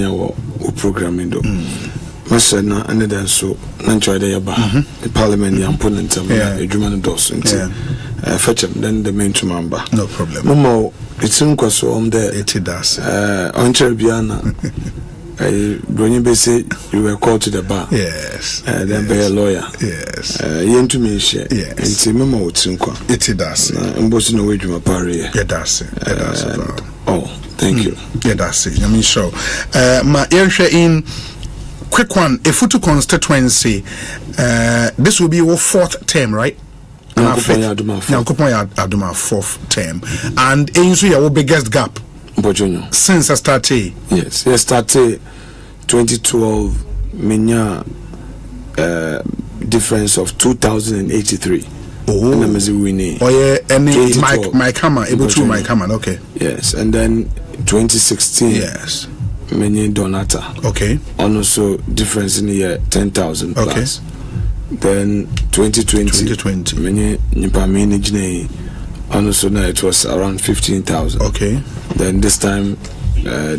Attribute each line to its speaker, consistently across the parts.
Speaker 1: Kenya or programming do. Masana and then so Nancho de Yaba, the parliament, the opponent of a German dos, fetch them, then the main to member.
Speaker 2: No problem.
Speaker 1: Momo, it's in Kwaso on there.
Speaker 2: It does.
Speaker 1: On Cherbiana, when you say you were called to the bar.
Speaker 2: Yes.
Speaker 1: Then be a lawyer.
Speaker 2: Yes.
Speaker 1: Yen to me share.
Speaker 2: Yes.
Speaker 1: And see Momo, it's in Kwa.
Speaker 2: It does.
Speaker 1: I'm bossing away to my party.
Speaker 2: It does.
Speaker 1: Oh, thank you.
Speaker 2: Yeah, that's it. I mean, so, my area in. Quick one, a Futu constituency, this will be your 4th term, right? Aduma 4th term. And also your biggest gap since I started.
Speaker 1: Yes, I started 2012, minya difference of 2083.
Speaker 2: Oh,
Speaker 1: and I'm winning.
Speaker 2: Oh yeah, any my camera, able to my camera, okay.
Speaker 1: Yes, and then 2016.
Speaker 2: Yes.
Speaker 1: Many donata.
Speaker 2: Okay.
Speaker 1: And also difference in the year 10,000 plus.
Speaker 2: Okay.
Speaker 1: Then 2020. Many nipa manage and also now it was around 15,000.
Speaker 2: Okay.
Speaker 1: Then this time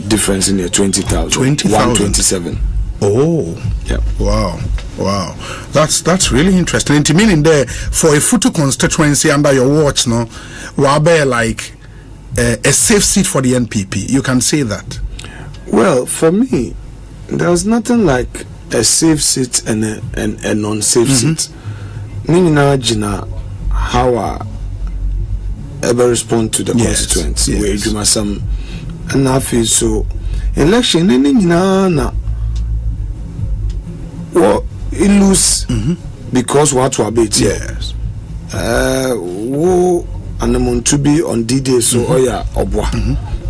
Speaker 1: difference in the year 20,000. 127.
Speaker 2: Oh.
Speaker 1: Yeah.
Speaker 2: Wow. That's really interesting. And meaning there for a Futu constituency under your watch, no, wabe like a safe seat for the NPP. You can say that.
Speaker 1: Well, for me, there was nothing like a safe seat and a non-safe seat. Nina Jina, how I ever respond to the constituents. Where you must some, and I feel so. Election, Nina, well, it lose because what we beat.
Speaker 2: Yes.
Speaker 1: Who and the to be on D-Day, so oya obwa.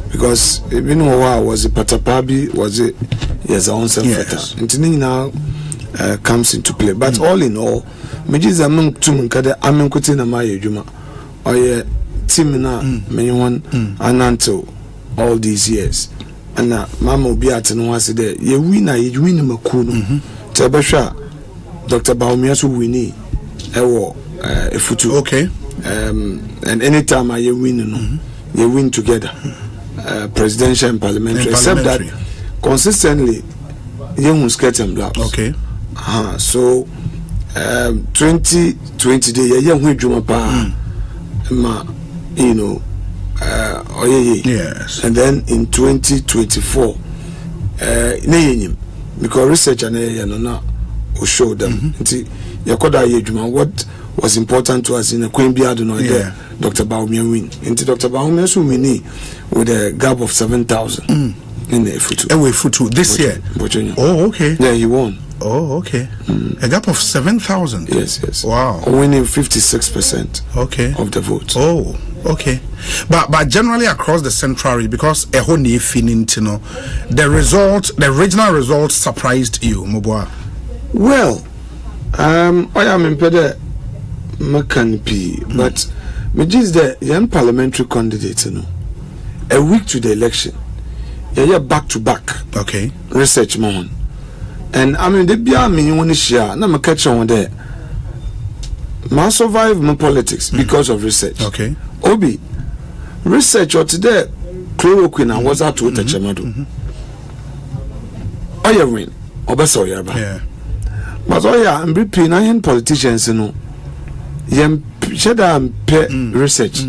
Speaker 1: Because even though was a patapabi, was it yes, our own self-fetter. And now comes into play. But all in all, Majis among two Munkada, Amankutina Maya Juma, or a Timina, Mayuan, and until all these years. And now, Mamma Beat and was there. You win a Makuno, Tabasha, Dr. Baumiasu Winnie, a Futu.
Speaker 2: Okay.
Speaker 1: And anytime I win, you win together. Presidential and parliamentary, except that consistently young skirt and blouse.
Speaker 2: Okay.
Speaker 1: So 2020 day young Juma pa you know
Speaker 2: yes.
Speaker 1: And then in 2024 because research and no will show them what was important to us in a Queen Beard Dr. Baumia win. Into Dr. Baumia so we with a gap of 7,000 in the Futu.
Speaker 2: Away Futu this year. Oh, okay.
Speaker 1: Yeah, he won.
Speaker 2: Oh, okay. A gap of 7,000.
Speaker 1: Yes.
Speaker 2: Wow.
Speaker 1: Winning 56%.
Speaker 2: Okay.
Speaker 1: Of the votes.
Speaker 2: Oh, okay. But generally across the central, because the regional results surprised you, Mubwa.
Speaker 1: Well, I am impeded. But me just the young parliamentary candidate, a week to the election, back to back.
Speaker 2: Okay.
Speaker 1: Research man, and I mean they be me when share. Now me catch on there. Ma survive my politics because of research.
Speaker 2: Okay.
Speaker 1: Obi research or today chloroquine and was out to the chamado. Oya win, obesa oyaba.
Speaker 2: Yeah.
Speaker 1: But oya I'm repeating. I hear politicians, Yem shada pe research.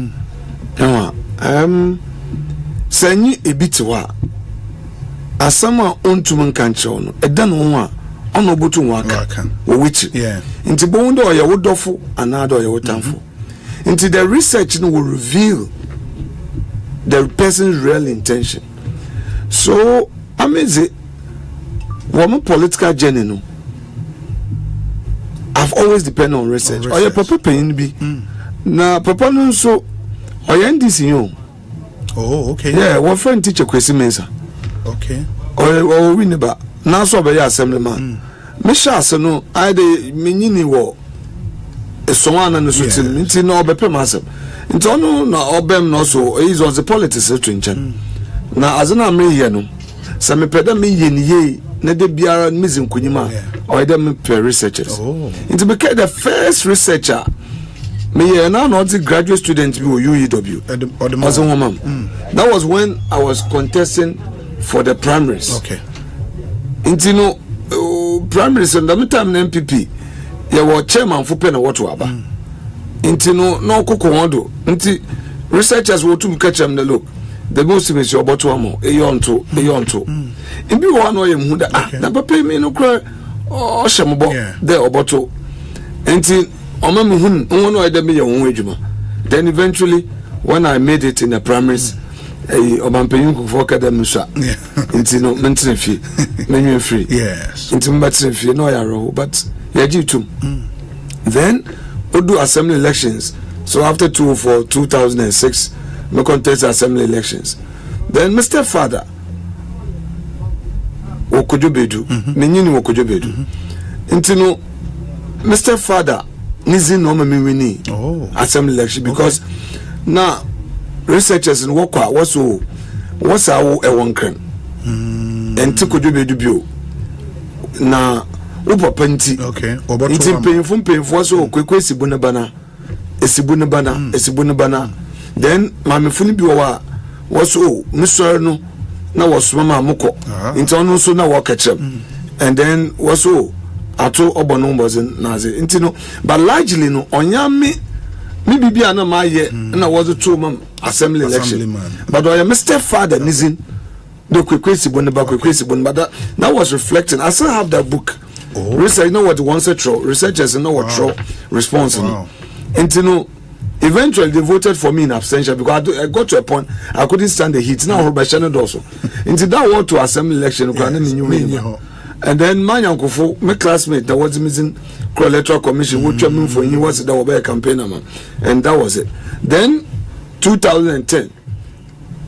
Speaker 1: Sanyi ebitiwa asama ontum nkanche no edan ho a ono botu waka wo wichi nti bondo oya wodofo anado oya wotamfo nti the research no will reveal the person's real intention. So amazing woman political journey no I've always depended on research. Or your papa paying be. Na papa no so or NDC yo.
Speaker 2: Oh, okay.
Speaker 1: Yeah, one friend teacher kwesi mensa.
Speaker 2: Okay.
Speaker 1: Or we never. Now so be assemblyman. Me sha se no I de menyini wo. So one and so nti no obepe masem. Nti ono na obem no so is on the politics to nchen. Na azena me here no. Sa me peda me ye na de biara mizin kunyima or them researchers. Into became the first researcher. Me now not the graduate student with UEW. As a woman. That was when I was contesting for the primaries.
Speaker 2: Okay.
Speaker 1: Inti no primary so ndam time na MPP ye wo chairman fo pe na woto aba. Inti no kokko hondo. Inti researchers wo tum catch them look. The most is your bottom amo eyonto. Ibi wo no ye hu da na papa mi no kra o hyembo there oboto. Inti oma me hu no e da me ye hu adwuma. Then eventually when I made it in the primaries Obampeyin for academy sha. Inti no mentine free. Menyu free.
Speaker 2: Yes.
Speaker 1: Inti mbatre free no ya ro but ya jitum. Then we do assembly elections. So after 2006 me contest assembly elections. Then Mr. Father Wokojobedu, menyini Wokojobedu. Inti no Mr. Father nizi no me wini assembly election because now researchers in work what's our one crane and Tikojobedu bio na upa penti it's painful so kwekwe esibuna bana then mame funi bi wa so misoro no na was mama moko into no so na work chem and then was so ato obono mbozin naze intino but largely no onyame me bibia na maye na was to mam assembly election but I Mr. Father nizin the kwekwe but that was reflecting. I still have that book. Research, you know what one said, researchers know what response. Intino eventually they voted for me in abstention because I got to a point I couldn't stand the heat. Now by Shannon also. Into that want to assembly election, and then my uncle for my classmate that was missing electoral commission, which I mean for you was that was a campaigner man, and that was it. Then 2010.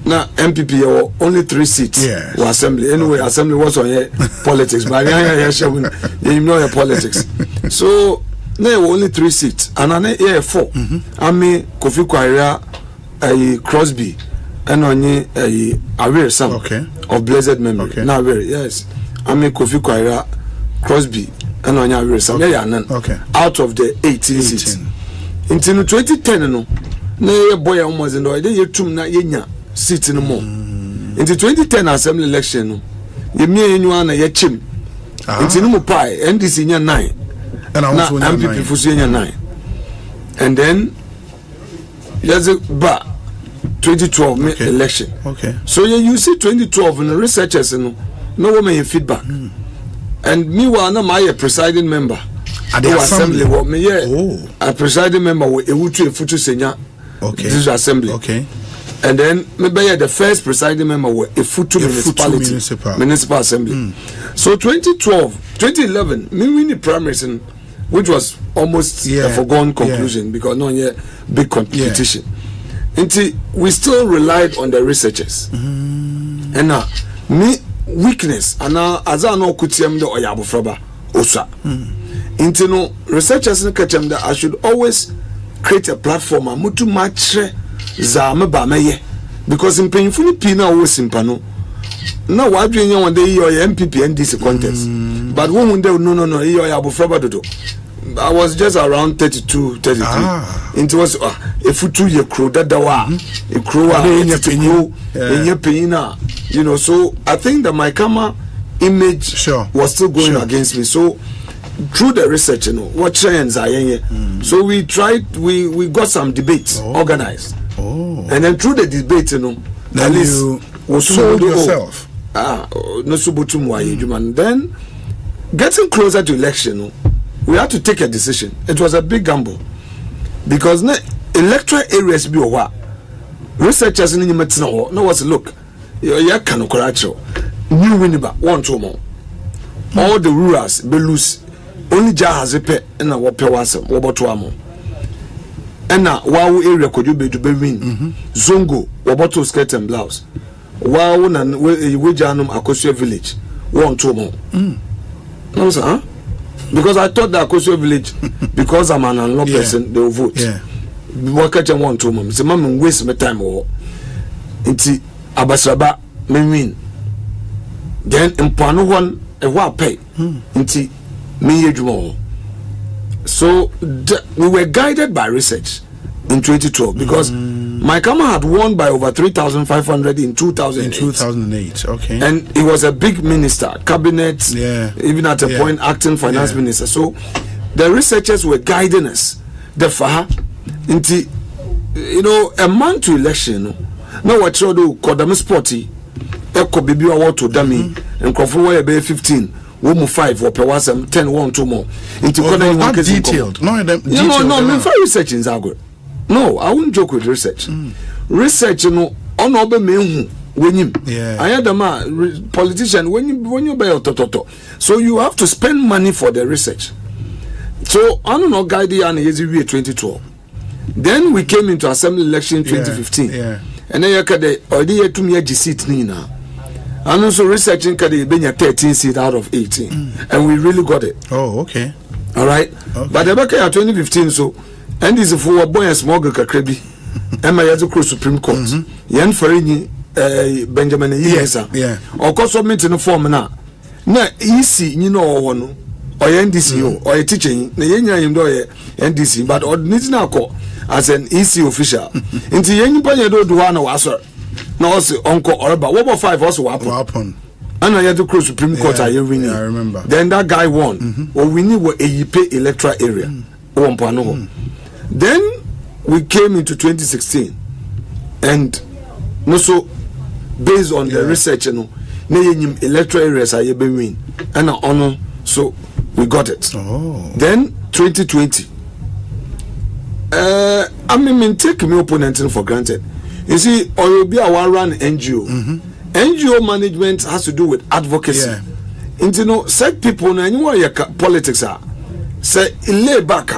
Speaker 1: Now MPP only 3 seats were assembly. Anyway, assembly was on politics, but you know politics. So there were only 3 seats, and I 4. I mean Kofi Kwaira, Crosby, and only Aware Sam of blessed memory. Now yes, I mean Kofi Kwaira, Crosby, and only Aware Sam. Out of the 18 seats. Until 2010, no, boy almost in the year two na yenya. Seat no more. In the 2010 assembly election, no, you me and you are na chim. Into no pie, NDC 9. And I also MPP for 9. And then there's a 2012 election. So you see 2012 and the researchers no woman in feedback. And meanwhile, no my presiding member at the assembly. What me a presiding member with a futu senior. This assembly. And then maybe the first presiding member were a Futu municipal assembly. So 2011, me win the primaries, which was almost a foregone conclusion because no big competition. Until we still relied on the researchers. And now me weakness and now as I know kutiam the oyabu fraba osa. Until no researchers catch them that I should always create a platform and mutu match za ba meye because in painful pina always simpano na wadwen yan one day your MPP NDC contest but one day no your abofraba dodo I was just around 32 33 it was a futu ye crow that wa a crow enya penina you know so I think that my karma image was still going against me so through the research what trends are so we tried we got some debates organized. And then through the debate, at least
Speaker 2: you sold yourself.
Speaker 1: No subutum wa then getting closer to election, we had to take a decision. It was a big gamble because electoral areas be what researchers in the no was look. You can new Winneba 1 2 more. All the rurals be loose. Only Jahaz pe and a wapewasam wabotuamo. And now, wow, area could you be to be win? Zongo, Waboto skirt and blouse. Wow, and Wijanum Akosua village. 1 2 more. No, sir. Because I thought that Akosua village, because I'm an unlocked person, they will vote. What catch 1 2 more. It's a mum waste my time or into Abasaba, may win. Then in Pano 1, a war pay into me more. So we were guided by research in 2012 because Mahama had won by over 3,500 in 2008.
Speaker 2: In 2008, okay.
Speaker 1: And he was a big minister, cabinet, even at a point acting finance minister. So the researchers were guiding us. The Faha, a month to election, no what you do, Kodam Sporty, Echo Baby Award to Dummy, and Crawford Bay 15. 5 or per 10 1 2 more into
Speaker 2: not detailed. No,
Speaker 1: research in Zagreb. No, I won't joke with research. Research, on when you I had a politician when you buy a toto. So you have to spend money for the research. So I don't know, guide the 2012. Then we came into assembly election 2015. And then you can already to me a seat Nina. And also researching Kadibenya 13 seat out of 18. And we really got it.
Speaker 2: Oh, okay.
Speaker 1: All right. Okay. But the back at 2015, so, and this is for a boy and small Kakrebi. And my other cross Supreme Court. Yan Farini, Benjamin Yesa.
Speaker 2: Yeah.
Speaker 1: Or course of meeting a form now. Now, easy, you know, one or NDC or a teaching, the Yan NDC, but or needs now call as an EC official. Into Yan Panyado Duano, answer. No, also Uncle or about 1 5 also happened. And I had to cross Supreme Court. I
Speaker 2: remember.
Speaker 1: Then that guy won. Or we need a Yipe electoral area. Then we came into 2016, and also based on the research, electoral areas are win and honor. So we got it. Then 2020. I mean, take my opponent for granted. You see, or you'll be a run NGO. NGO management has to do with advocacy. And you know, set people and you your politics are say lay back.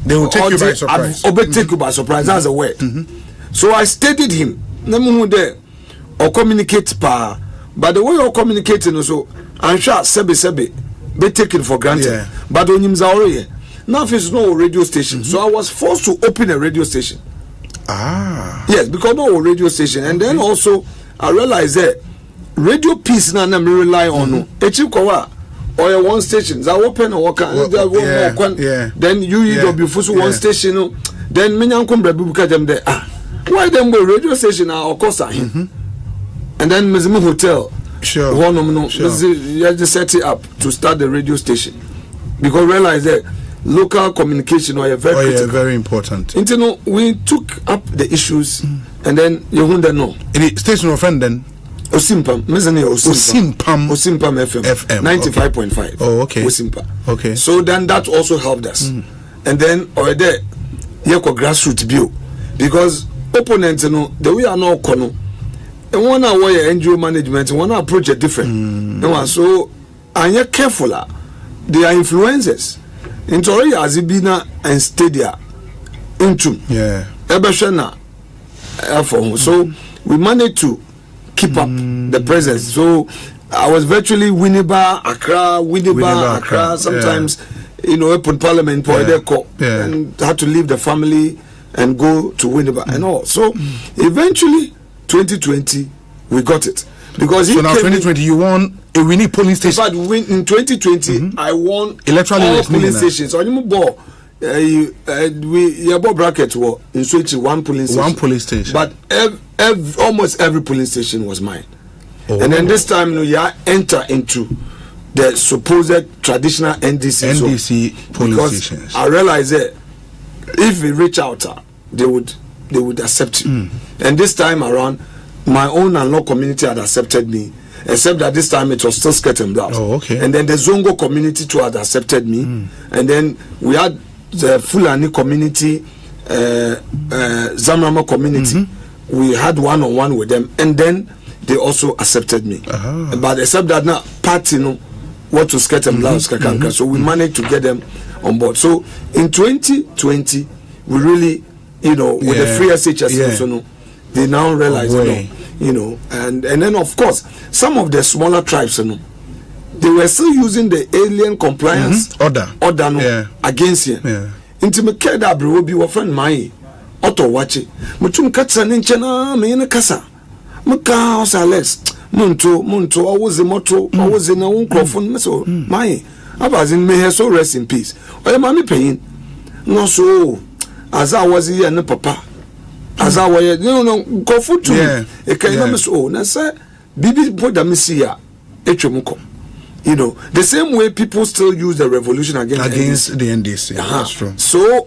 Speaker 2: They will take you by surprise.
Speaker 1: Take you by surprise. That's a word. So I stated him. There or communicate pa. But the way you're communicating also, I'm sure Sebi be taken for granted. But when you're already now there's no radio station. So I was forced to open a radio station. Yes, because no radio station. And then also I realized that radio piece now me rely on or one station. I open or then UEW for one station. Then many come because them there. Why them go radio station or course and then Mizimo Hotel.
Speaker 2: Sure.
Speaker 1: You have to set it up to start the radio station. Because realize that local communication are
Speaker 2: very important.
Speaker 1: And, you know, we took up the issues and then you wouldn't know.
Speaker 2: Any station of friend then?
Speaker 1: Osimpam FM 95.5.
Speaker 2: Oh, okay.
Speaker 1: Osimpa.
Speaker 2: Okay.
Speaker 1: So then that also helped us. And then already you have grassroots view because opponents, you know, the way are now kono. And one hour NGO management, one approach is different. So and you're careful. They are influencers. Into Azibina and Stadia into Ebeshana. So we managed to keep up the presence. So I was virtually Winneba, Accra. Sometimes you know, open parliament and had to leave the family and go to Winneba and all. So eventually 2020 we got it. Because
Speaker 2: so now 2020 you won a winning polling station.
Speaker 1: But in 2020 I won
Speaker 2: electoral
Speaker 1: all polling stations. So you bought we bought bracket war in switch one polling station. But almost every polling station was mine. And then this time you enter into the supposed traditional NDC polling stations. I realized that if we reach out, they would accept you. And this time around, my own and law community had accepted me, except that this time it was still skirt and blouse. And then the Zongo community too had accepted me. And then we had the Fulani community, Zamrama community. We had one-on-one with them, and then they also accepted me. But except that now party, you know, what to skirt and blouse, so we managed to get them on board. So in 2020, we really, you know, with the free SHS, you know, they now realize, you know, and then of course some of the smaller tribes, you know, they were still using the alien compliance order against him. Into me care that bro be friend my auto watch it. Mutum katsa ninchena me ne kasa. Muka os Alex. Munto always the motto, always in a microphone so my abazin may so rest in peace. Oya mami pain. No so as I was here and papa. as I were no go food to e can no so na say bibi podamisia etwemuko. You know, the same way people still use the revolution against
Speaker 2: the NDC. That's true.
Speaker 1: So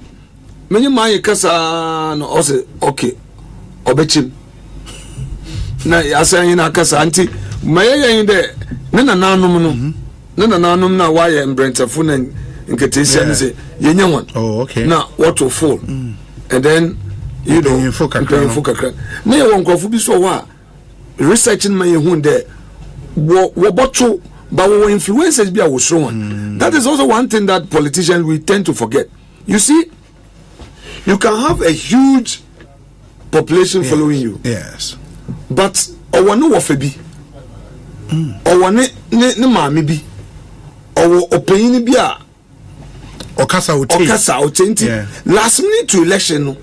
Speaker 1: many my kasa no also okay obechim na asan na kasa anti maye yin de na nanum no na nanum na why embrentafo na nketesia ne say yenya one.
Speaker 2: Oh, okay.
Speaker 1: Now what to fall and then you know
Speaker 2: info kakra
Speaker 1: na ye won krofo bi so wa researching my hu de wo botto but our influencers be our show one. That is also one thing that politicians we tend to forget. You see, you can have a huge population following you.
Speaker 2: Yes.
Speaker 1: But our no wafebi. Our ne mami bi. Our opinion bi a.
Speaker 2: Okasa
Speaker 1: otenti. Last minute to election,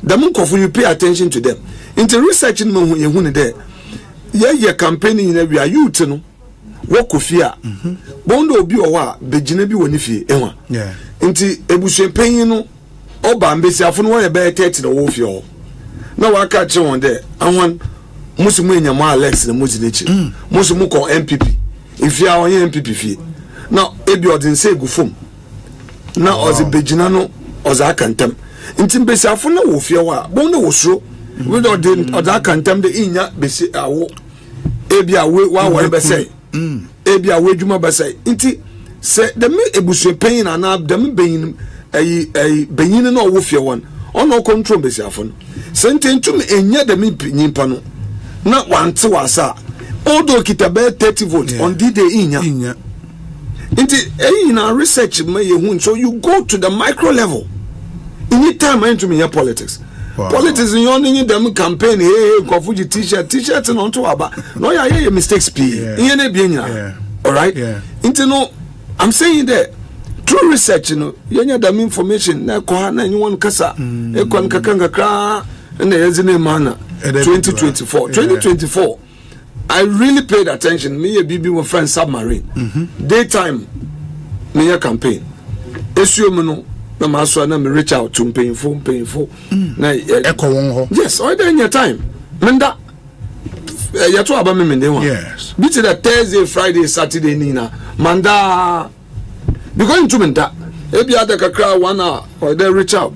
Speaker 1: the monk of you pay attention to them. Into researching mo ye hu ne there. Ye campaigning in we are youth no. Wokofia bondo obi owa begina bi woni fie enwa nti ebusuempanyin no oba mbesi afo no wo ye be 30 na wo fie ho na waka che won de anwan musumu enyama Alex na mujine chi musumu ko MPP ifia onye MPP fie na ebi odin se gufom na ozi begina no oza akantem nti mbesi afo na wo fie wa bondo wo suro we odin oza akantem de inya besi awo ebi awe wa wo be say ebi awedwuma basai nti se dem ebusue panyin na dem benyin benyin na owo fie won ono control besiafo no sententum enya dem nyimpa no na wante wasa odo kitabe 30 votes on the day inya nti na research may hu so you go to the micro level anytime into me politics. Wow. Politics in your them campaign, hey, Kofuji t-shirt and on to aba. No, yeah, mistakes p. All right. Yeah. I'm saying that through research, you know, you them information. Na kohana anyone kasa, ekwan kakanga kra, and the ezine mana. 2024. I really paid attention. Me and BB were friends submarine. Daytime, me campaign. Esio na maso na me reach out to painful na
Speaker 2: echo won ho
Speaker 1: yes all day in your time menda ya to aba me mende one
Speaker 2: yes
Speaker 1: be to the Thursday Friday Saturday nina manda because into menda e bia da kakra 1 hour or they reach out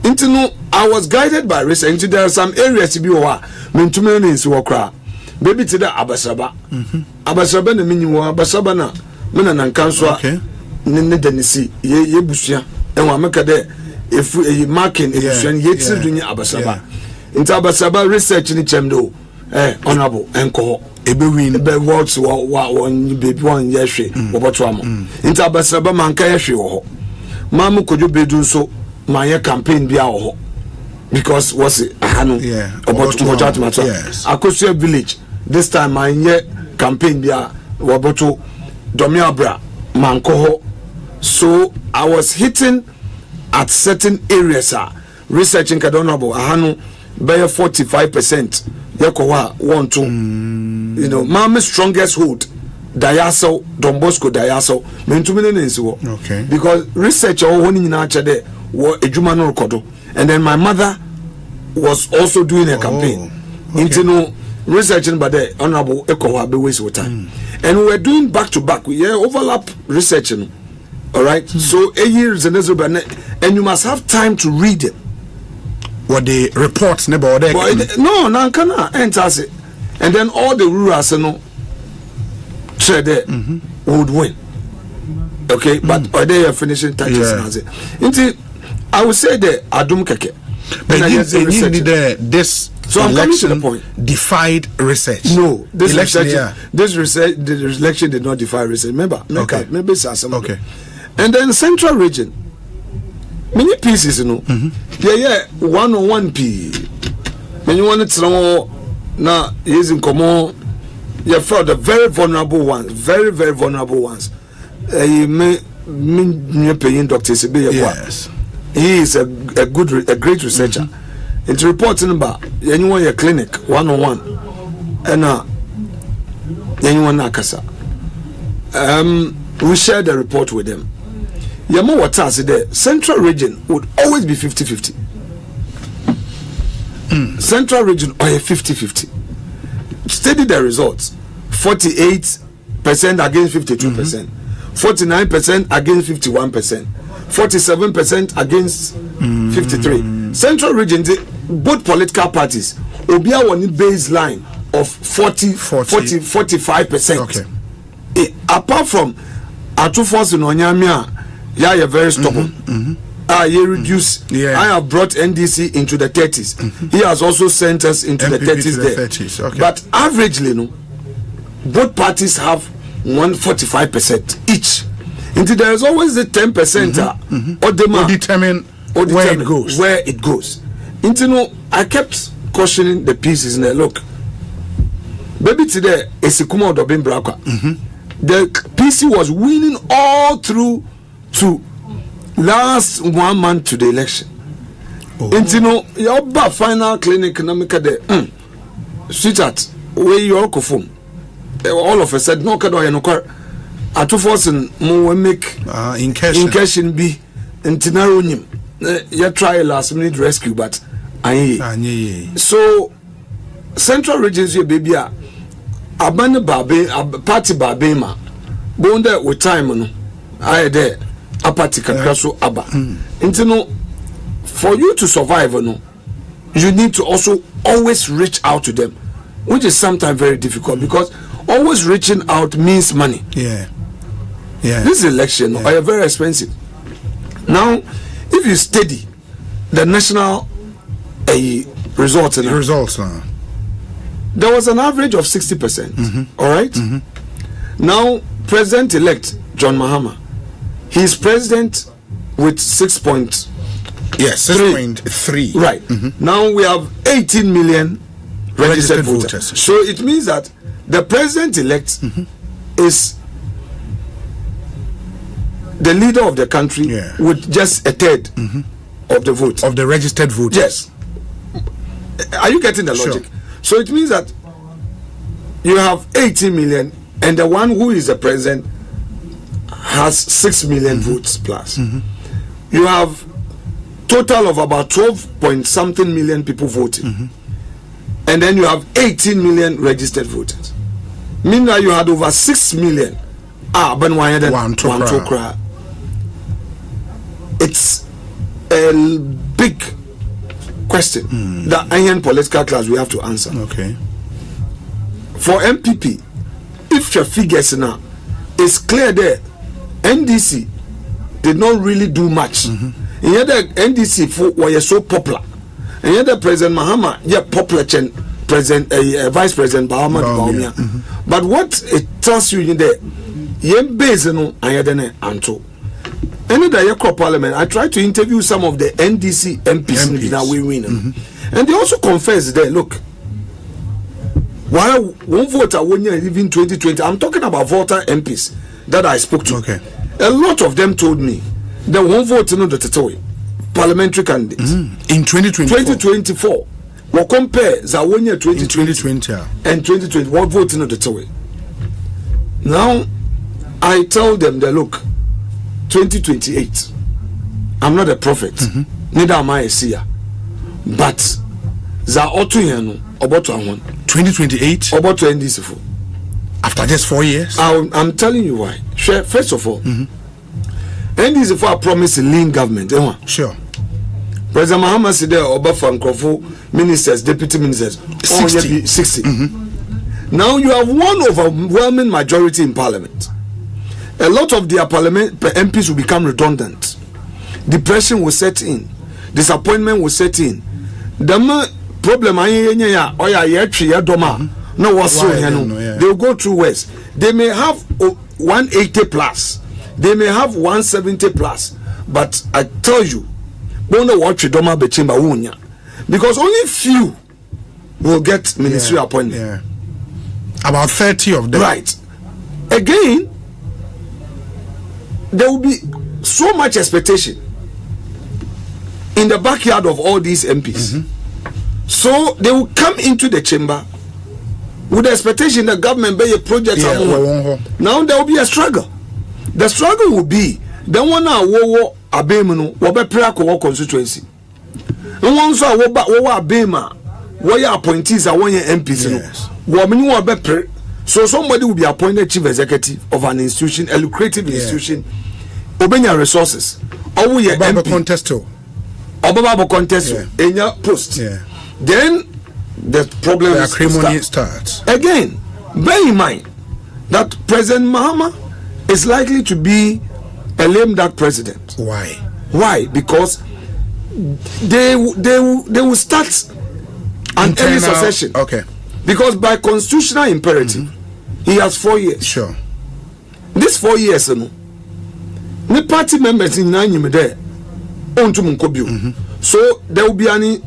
Speaker 1: into no I was guided by research into there are some areas to be wa mentume ne nsi wo kra baby to the abasaba abasaba na minyi abasaba na mena nan kanso
Speaker 2: okay
Speaker 1: ne danisi ye busua enwa meka de efu marking ebusua ye tirunya abasaba nti abasaba research ni chemdo honorable enko ebe win be words wa baby one ye hwe oboto amo nti abasaba manka ye hwe wo ho mamu kojo bedu so manye campaign bia wo ho because was ahanu oboto judgment akosua village this time manye campaign bia woboto domiabra manko ho. So I was hitting at certain areas researching kadonabo ahanu by 45% yakowa 1-2 you know mama's strongest hold Dayaso Don Bosco Dayaso mentumine nensiwo
Speaker 2: okay
Speaker 1: because research honi nyina achede wo edwuma no rekodo and then my mother was also doing a campaign into no researching but the honorable ekowa be waste of time and we were doing back to back we overlap researching. All right. So a year is and you must have time to read it.
Speaker 2: What the reports about there?
Speaker 1: No, nankana enters it, and then all the rulers would win. Okay, but are they finishing touches? I would say that Adum Keke.
Speaker 2: But this
Speaker 1: so I'm coming to the point.
Speaker 2: Defied research.
Speaker 1: No, this election did not defy research. Remember, maybe okay. And then central region, many pieces, you know, yeah, 101 P. When you want to know now, using common, you for the very vulnerable ones, very vulnerable ones. You may paying Dr. Sibi.
Speaker 2: Yes,
Speaker 1: he is a great researcher. It's reporting about anyone your clinic 101 and anyone nakasa. We shared the report with them. Yama Watasi, the central region would always be 50-50. Central region or 50-50. Study the results. 48% against 52%. 49% against 51%. 47% against 53%. Central region, both political parties, Obia won baseline of 45%.
Speaker 2: Okay.
Speaker 1: Apart from Atu Force in Onyamia, you're very stubborn. You reduce. I have brought NDC into the 30s. He has also sent us into
Speaker 2: MPP
Speaker 1: the 30s there.
Speaker 2: 30s. Okay.
Speaker 1: But averagely, no, both parties have 145% each. Until there is always the 10% or
Speaker 2: determine where it goes.
Speaker 1: Until I kept cautioning the pieces in there. Look, baby, today is Sikuma Odobin Brakwa. The PC was winning all through to last 1 month to the election. Until your final clinic economica there, sweetheart, where you all phone. All of us said no kado no car. Atu force mo make incursion be intinaro nim. You try last minute rescue, but so central regions here baby a abane babe party babe ma bonda with time no I there a party kakra so aba intino for you to survive no you need to also always reach out to them, which is sometimes very difficult because always reaching out means money. This election are very expensive. Now if you study the national results there was an average of 60%. All right. Now President-elect John Mahama, he is president with 6.3. Right. Now we have 18 million registered voters. So it means that the president-elect is the leader of the country with just a third of the vote.
Speaker 2: Of the registered voters.
Speaker 1: Yes. Are you getting the logic?
Speaker 2: Sure.
Speaker 1: So it means that you have 18 million and the one who is the president has 6 million votes plus. You have total of about 12 point something million people voting. And then you have 18 million registered voters. Meanwhile, you had over 6 million. It's a big question that Indian political class we have to answer.
Speaker 2: Okay.
Speaker 1: For MPP, if your figures now, it's clear there, NDC did not really do much. And yet the NDC were so popular. And yet the President Mahama, popular President, Vice President Bahama. But what it tells you in there, and the Yako Parliament, I tried to interview some of the NDC MPs. That we win. And they also confess there, look, while one voter won even 2020, I'm talking about voter MPs that I spoke to.
Speaker 2: Okay.
Speaker 1: A lot of them told me that one vote in the parliamentary candidates
Speaker 2: in
Speaker 1: 2024. We compare Zawonia
Speaker 2: 2020
Speaker 1: and 2020. What vote in the way? Now I tell them that look, 2028. I'm not a prophet, neither am I a seer, but za otuyano about
Speaker 2: 2028
Speaker 1: about 2024.
Speaker 2: After just 4 years.
Speaker 1: I'm telling you why. First of all, NDC for a promise lean government.
Speaker 2: Sure.
Speaker 1: President Mahama said there Obafa Nkrofo ministers, deputy ministers, 60. Now you have one overwhelming majority in parliament. A lot of their parliament MPs will become redundant. Depression will set in. Disappointment will set in. The problem no what's they will go through West. They may have 180 plus. They may have 170 plus. But I tell you, because only few will get ministerial appointment.
Speaker 2: About 30 of them.
Speaker 1: Right. Again, there will be so much expectation in the backyard of all these MPs. So they will come into the chamber with the expectation that government be a project. Now there will be a struggle. The struggle will be the one now wo abem no wo be prayer ko constituency one so wo abema wo ya appointees a one MPs no wo meni wo be pre so somebody will be appointed chief executive of an institution, a lucrative institution, obenya resources or we MP
Speaker 2: contest
Speaker 1: in your post. Then the problem
Speaker 2: starts
Speaker 1: again. Bear in mind that President Mahama is likely to be a lame duck president. Why? Because they will start an early succession.
Speaker 2: Okay.
Speaker 1: Because by constitutional imperative, he has 4 years.
Speaker 2: Sure.
Speaker 1: This 4 years, the party members in Nanyim there, so there will be an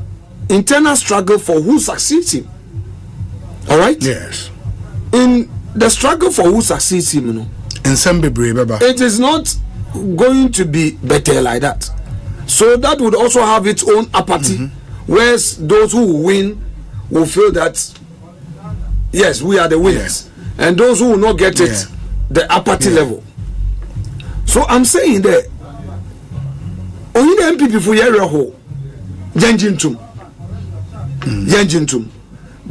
Speaker 1: internal struggle for who succeeds him. All right.
Speaker 2: Yes.
Speaker 1: In the struggle for who succeeds him, it is not going to be better like that. So that would also have its own apathy, whereas those who win will feel that yes, we are the winners, and those who will not get it, the apathy level. So I'm saying that only the MPP for Yereho, Yanjintum,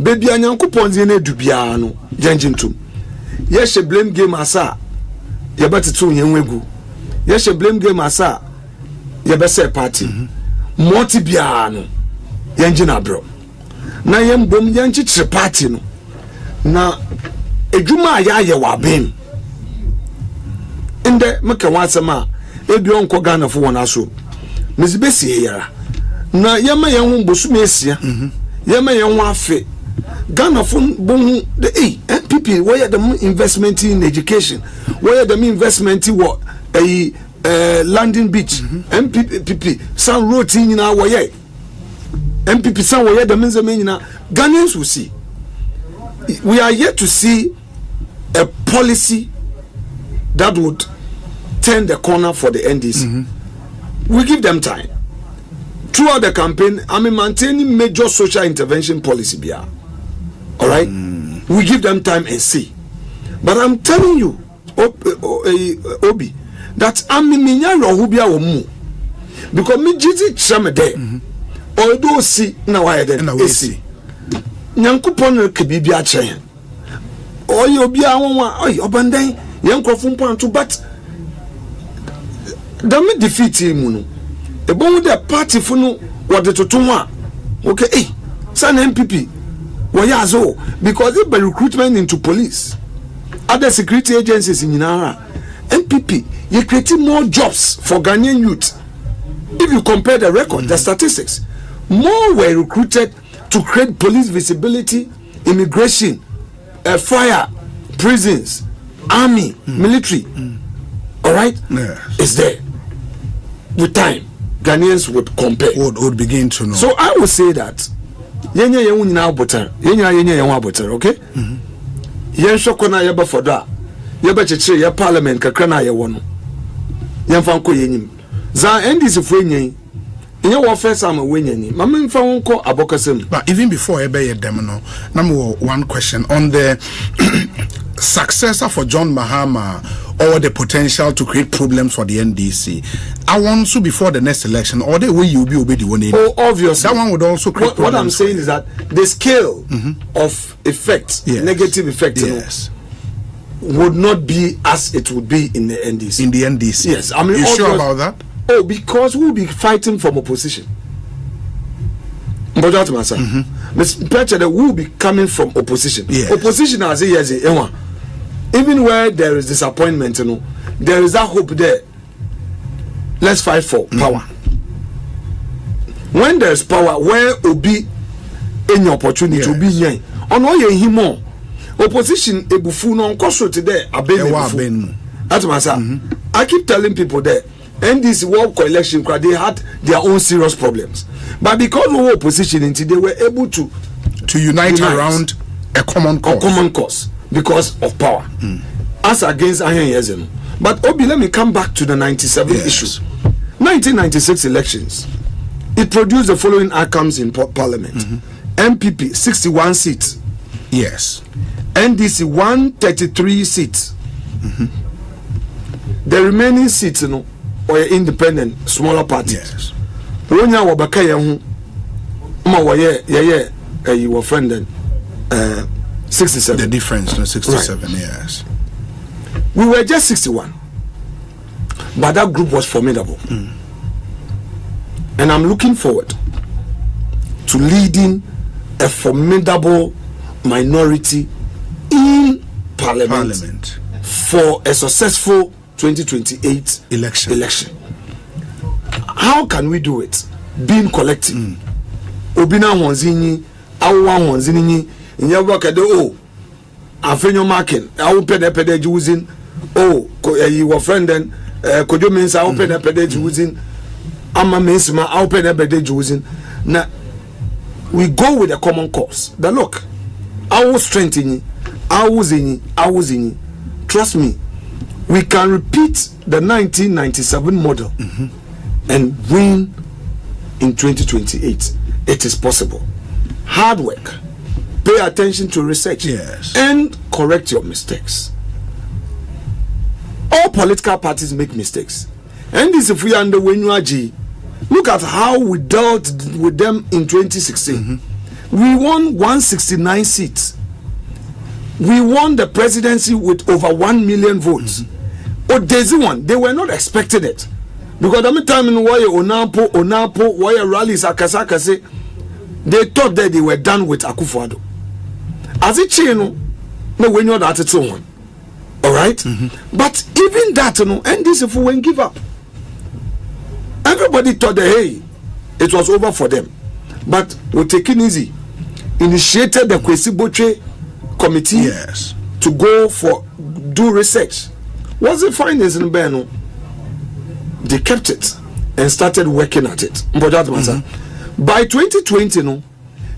Speaker 1: baby Anyanko Ponzine Dubiano, Yanjintum. Yes, she blame game asa, Yabatu Yenwegu. Yes, she blame game asa, Yabese party, Mortibiano, Yanjina bro. Na yem bom yanchi party no. Na ejuma ya wabem inde meka wasema ebi onko Ghana fo wona so mezibesi yara na yema yen ho bosu mesia yema yen ho afe Ghana fo bohu the NPP where the investment in education where the investment what landing beach MPP san road nyina wo ye MPP san wo ye the menzeme nyina Ghanaians will see. We are yet to see a policy that would turn the corner for the NDC. We give them time. Throughout the campaign, maintaining major social intervention policy. All right? We give them time and see. But I'm telling you, Obi, that because me jizi chame there. Although see now I then see. Nyankopon ke bibia chen oyi obi awon oyi obandan yankrofun panto but the me defeat him no e bon the party fu no what the toton a okay san MPP wo ya zo because if by recruitment into police other security agencies in Nara MPP you create more jobs for Ghanaian youth. If you compare the record, the statistics, more were recruited to create police visibility, immigration, fire, prisons, army, military. All right? It's there. With time, Ghanaians would compare.
Speaker 2: Would begin to know.
Speaker 1: So I would say that okay? Yen shokona yeba foda. Yeba cheche ya parliament kakra na ye wono. Yen fanko yenyim. Za NDC fwenye. In your first time winning, Mamma found call Abokasem.
Speaker 2: But even before Ebe Demino, number one question on the successor for John Mahama or the potential to create problems for the NDC. I want to before the next election, or the way you be obeyed one.
Speaker 1: Oh, obviously.
Speaker 2: That one would also create
Speaker 1: what I'm saying is that the scale of effect, negative effect, would not be as it would be in the NDC.
Speaker 2: In the NDC.
Speaker 1: Yes. I mean,
Speaker 2: you sure about that?
Speaker 1: Oh, because we'll be fighting from opposition. But that's my son. We'll be coming from opposition.
Speaker 2: Yes.
Speaker 1: Opposition as even where there is disappointment, there is that hope there. Let's fight for power. When there's power, where will be any opportunity to be here? On all your himo opposition ebufu no nkoso today abene. That's my son. I keep telling people there. And this World Coalition, they had their own serious problems, but because we were opposition, they were able to
Speaker 2: unite around a common
Speaker 1: cause because of power, as against Ayen. But Obi, let me come back to the 97 issue. 1996 elections, it produced the following outcomes in Parliament: MPP 61 seats,
Speaker 2: yes,
Speaker 1: NDC 133 seats. The remaining seats, or independent smaller parties.
Speaker 2: Yes.
Speaker 1: When you wabaka yahu, you were friend then 67.
Speaker 2: The difference, no, 67,
Speaker 1: right.
Speaker 2: Yes.
Speaker 1: We were just 61, but that group was formidable, and I'm looking forward to leading a formidable minority in parliament. For a successful 2028 election. How can we do it? Being collective. Obina Honzini, Awa Honzini, Nyabaka Afeyno Markins, I will pay the pedage using, you were friend then, Kojo means I will pay the pedage using, Amma Mesima, I will pay the pedage using. Now, we go with a common cause. The look, I will strengthen, I was in. Trust me, we can repeat the 1997 model and win in 2028. It is possible. Hard work, pay attention to research,
Speaker 2: yes,
Speaker 1: and correct your mistakes. All political parties make mistakes, and this if we are under Wenyuaji, look at how we dealt with them in 2016. We won 169 seats. We won the presidency with over 1 million votes. There's one, they were not expecting it. Because the time in why Onapo, why rallies Akasakase, they thought that they were done with Akufo-Addo. As it chino, no, we know that it's one. Alright? But even that, and this if we won't give up. Everybody thought that, hey, it was over for them. But we're taking easy. Initiated the Kwesi Boche committee,
Speaker 2: yes,
Speaker 1: to go for do research. What's the findings in Beno? They kept it and started working at it. By 2020,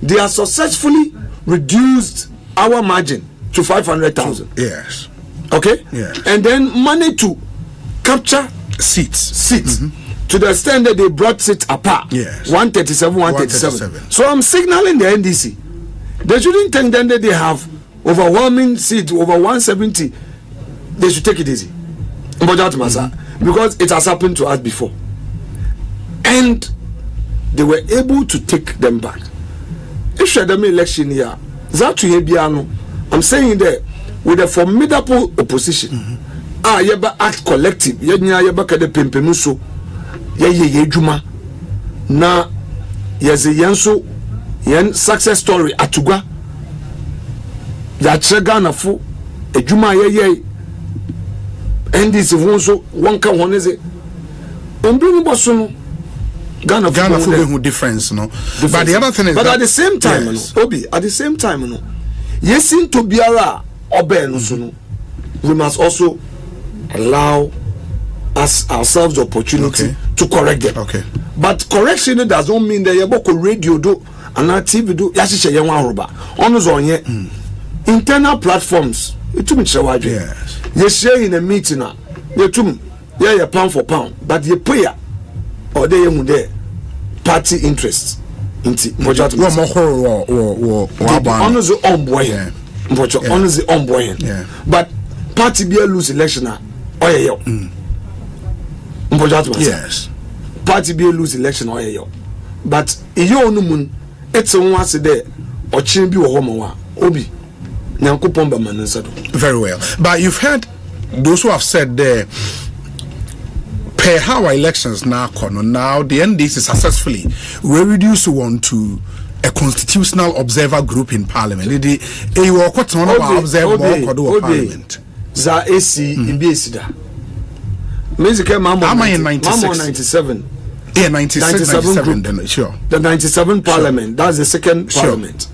Speaker 1: they are successfully reduced our margin to 500,000.
Speaker 2: Yes.
Speaker 1: Okay.
Speaker 2: Yes.
Speaker 1: And then money to capture
Speaker 2: seats
Speaker 1: to the extent that they brought it apart.
Speaker 2: Yes.
Speaker 1: 137. So I'm signaling the NDC. They shouldn't think then that they have overwhelming seat over 170. They should take it easy, because it has happened to us before, and they were able to take them back. If you had an election here, I'm saying that with a formidable opposition, yeba act collective, yeba kade pempenuso, juma na yeze yanso yen success story atugwa. That Ghana fu ejuma ye and this also one can one is it bring bosono Ghana fu
Speaker 2: who difference no. But the other thing is,
Speaker 1: but at the same time, yes, Obi, at the same time, yesin to biara obe no so no, we must also allow us ourselves the opportunity to correct them.
Speaker 2: Okay.
Speaker 1: But correction doesn't mean that you boko radio do and TV do yashisha yenwa roba ono zonye internal platforms. Yes. You share in a meeting now. You pound for pound, but you pay or they there party interests. Honors but party be a lose election.
Speaker 2: Yes.
Speaker 1: Party be a lose election. But it's a one there or chimbi or homo obi.
Speaker 2: Very well. But you've heard those who have said there, per how our elections now the NDC successfully will reduce one to a constitutional observer group in parliament. Parliament.
Speaker 1: Za AC in BSida. Musical Mama in 97.
Speaker 2: Yeah, 97 then, sure.
Speaker 1: The 97 parliament, sure. That's the second parliament.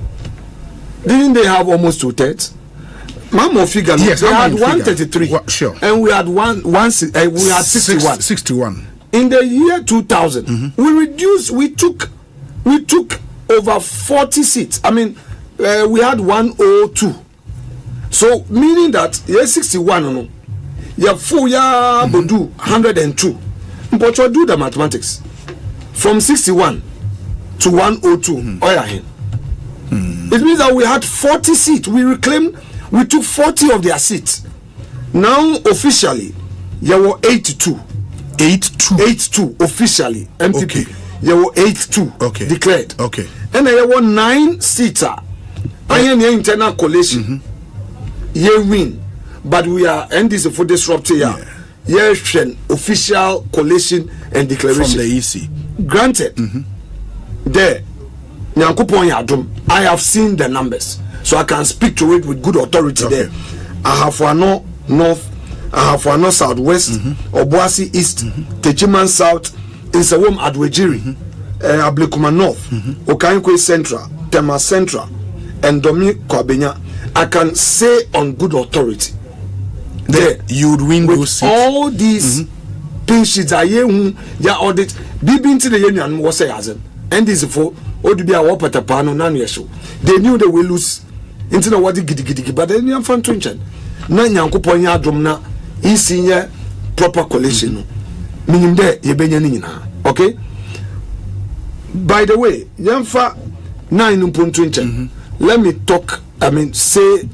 Speaker 1: Didn't they have almost 2/3? Mamo figure.
Speaker 2: Yes,
Speaker 1: they had 133.
Speaker 2: Sure.
Speaker 1: And we had we had 61. In the year 2000, we took over 40 seats. I mean, we had 102. So meaning that yeah 61 no. Yeah full ya bodu 102. But you do the mathematics. From 61 to 102. It means that we had 40 seats. We took 40 of their seats. Now officially, there were 82. 8-2 officially MPP.
Speaker 2: Okay.
Speaker 1: You were 8-2 declared.
Speaker 2: Okay.
Speaker 1: And there were 9 seats. I am the internal coalition. You win, but we are NDC for disrupt here. Yes, official coalition and declaration
Speaker 2: from the EC.
Speaker 1: Granted, there, I have seen the numbers, so I can speak to it with good authority. There, I have for no north, I have for no southwest, Obuasi east, Techiman south, Insawom Adwejiri, Ablekuma north, Okankwe central, Tema central, and Domi Kwabenya. I can say on good authority there
Speaker 2: you would win
Speaker 1: with
Speaker 2: those seats.
Speaker 1: All these pin sheets are ya audit bibi into the union was say as and this for be a wapata pano nanu show. They knew they will lose into the wadi gidi but then you fan twinchen na nyankopon ya adom na isinya proper coalition meaning there ye benya ni nyina. Okay, by the way yamfa 9 twinchen let me talk, say,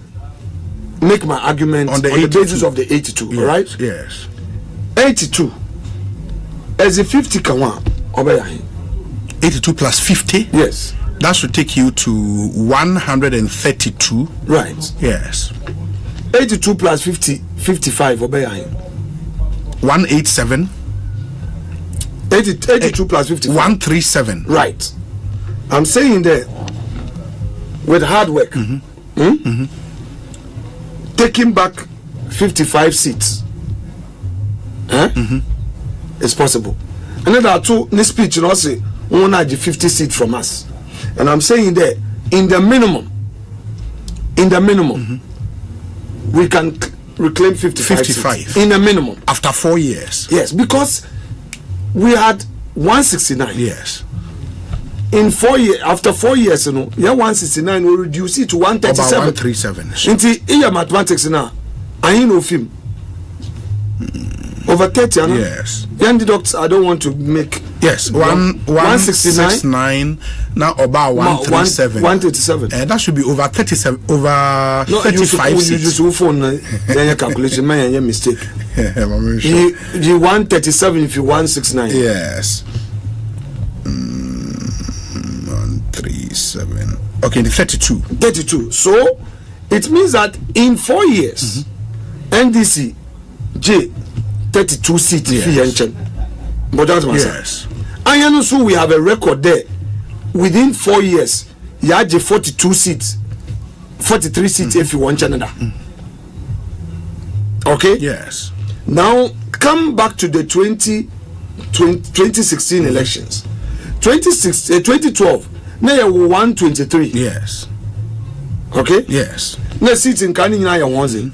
Speaker 1: make my argument on the basis of the 82,
Speaker 2: yes,
Speaker 1: right?
Speaker 2: Yes.
Speaker 1: 82 as a 50 kawan,
Speaker 2: 82 plus 50?
Speaker 1: Yes.
Speaker 2: That should take you to 132.
Speaker 1: Right.
Speaker 2: Yes.
Speaker 1: 82 plus 50, 55,
Speaker 2: 187.
Speaker 1: 82 plus 55.
Speaker 2: 137.
Speaker 1: Right. I'm saying that with hard work, taking back 55 seats, it's possible. And then there are two. This speech, say, we want 50 seats from us, and I'm saying that in the minimum, we can reclaim 55 seats. In the minimum
Speaker 2: after 4 years.
Speaker 1: Yes, because we had 169.
Speaker 2: Yes.
Speaker 1: In 4 years, after 4 years, 169 will reduce it to 137.
Speaker 2: About 137.
Speaker 1: Into your mathematics now, I know film. Over 30,
Speaker 2: yes.
Speaker 1: Young deducts, I don't want to make.
Speaker 2: Yes, 169 now about 137.
Speaker 1: 137.
Speaker 2: That should be over 37, over 35 seats.
Speaker 1: You just phone then your calculation, man, your mistake. You 137 if you 169.
Speaker 2: Yes. 137. Okay, the 32.
Speaker 1: 32. So it means that in 4 years, NDC J 32 seats.
Speaker 2: Yes.
Speaker 1: But that's my
Speaker 2: yes.
Speaker 1: And so we have a record there. Within 4 years, you had 42 seats, 43 seats if you want Canada. Okay.
Speaker 2: Yes.
Speaker 1: Now come back to the 2016 elections. 2012. Now you 123.
Speaker 2: Yes.
Speaker 1: Okay.
Speaker 2: Yes.
Speaker 1: Now seats in Canada you want.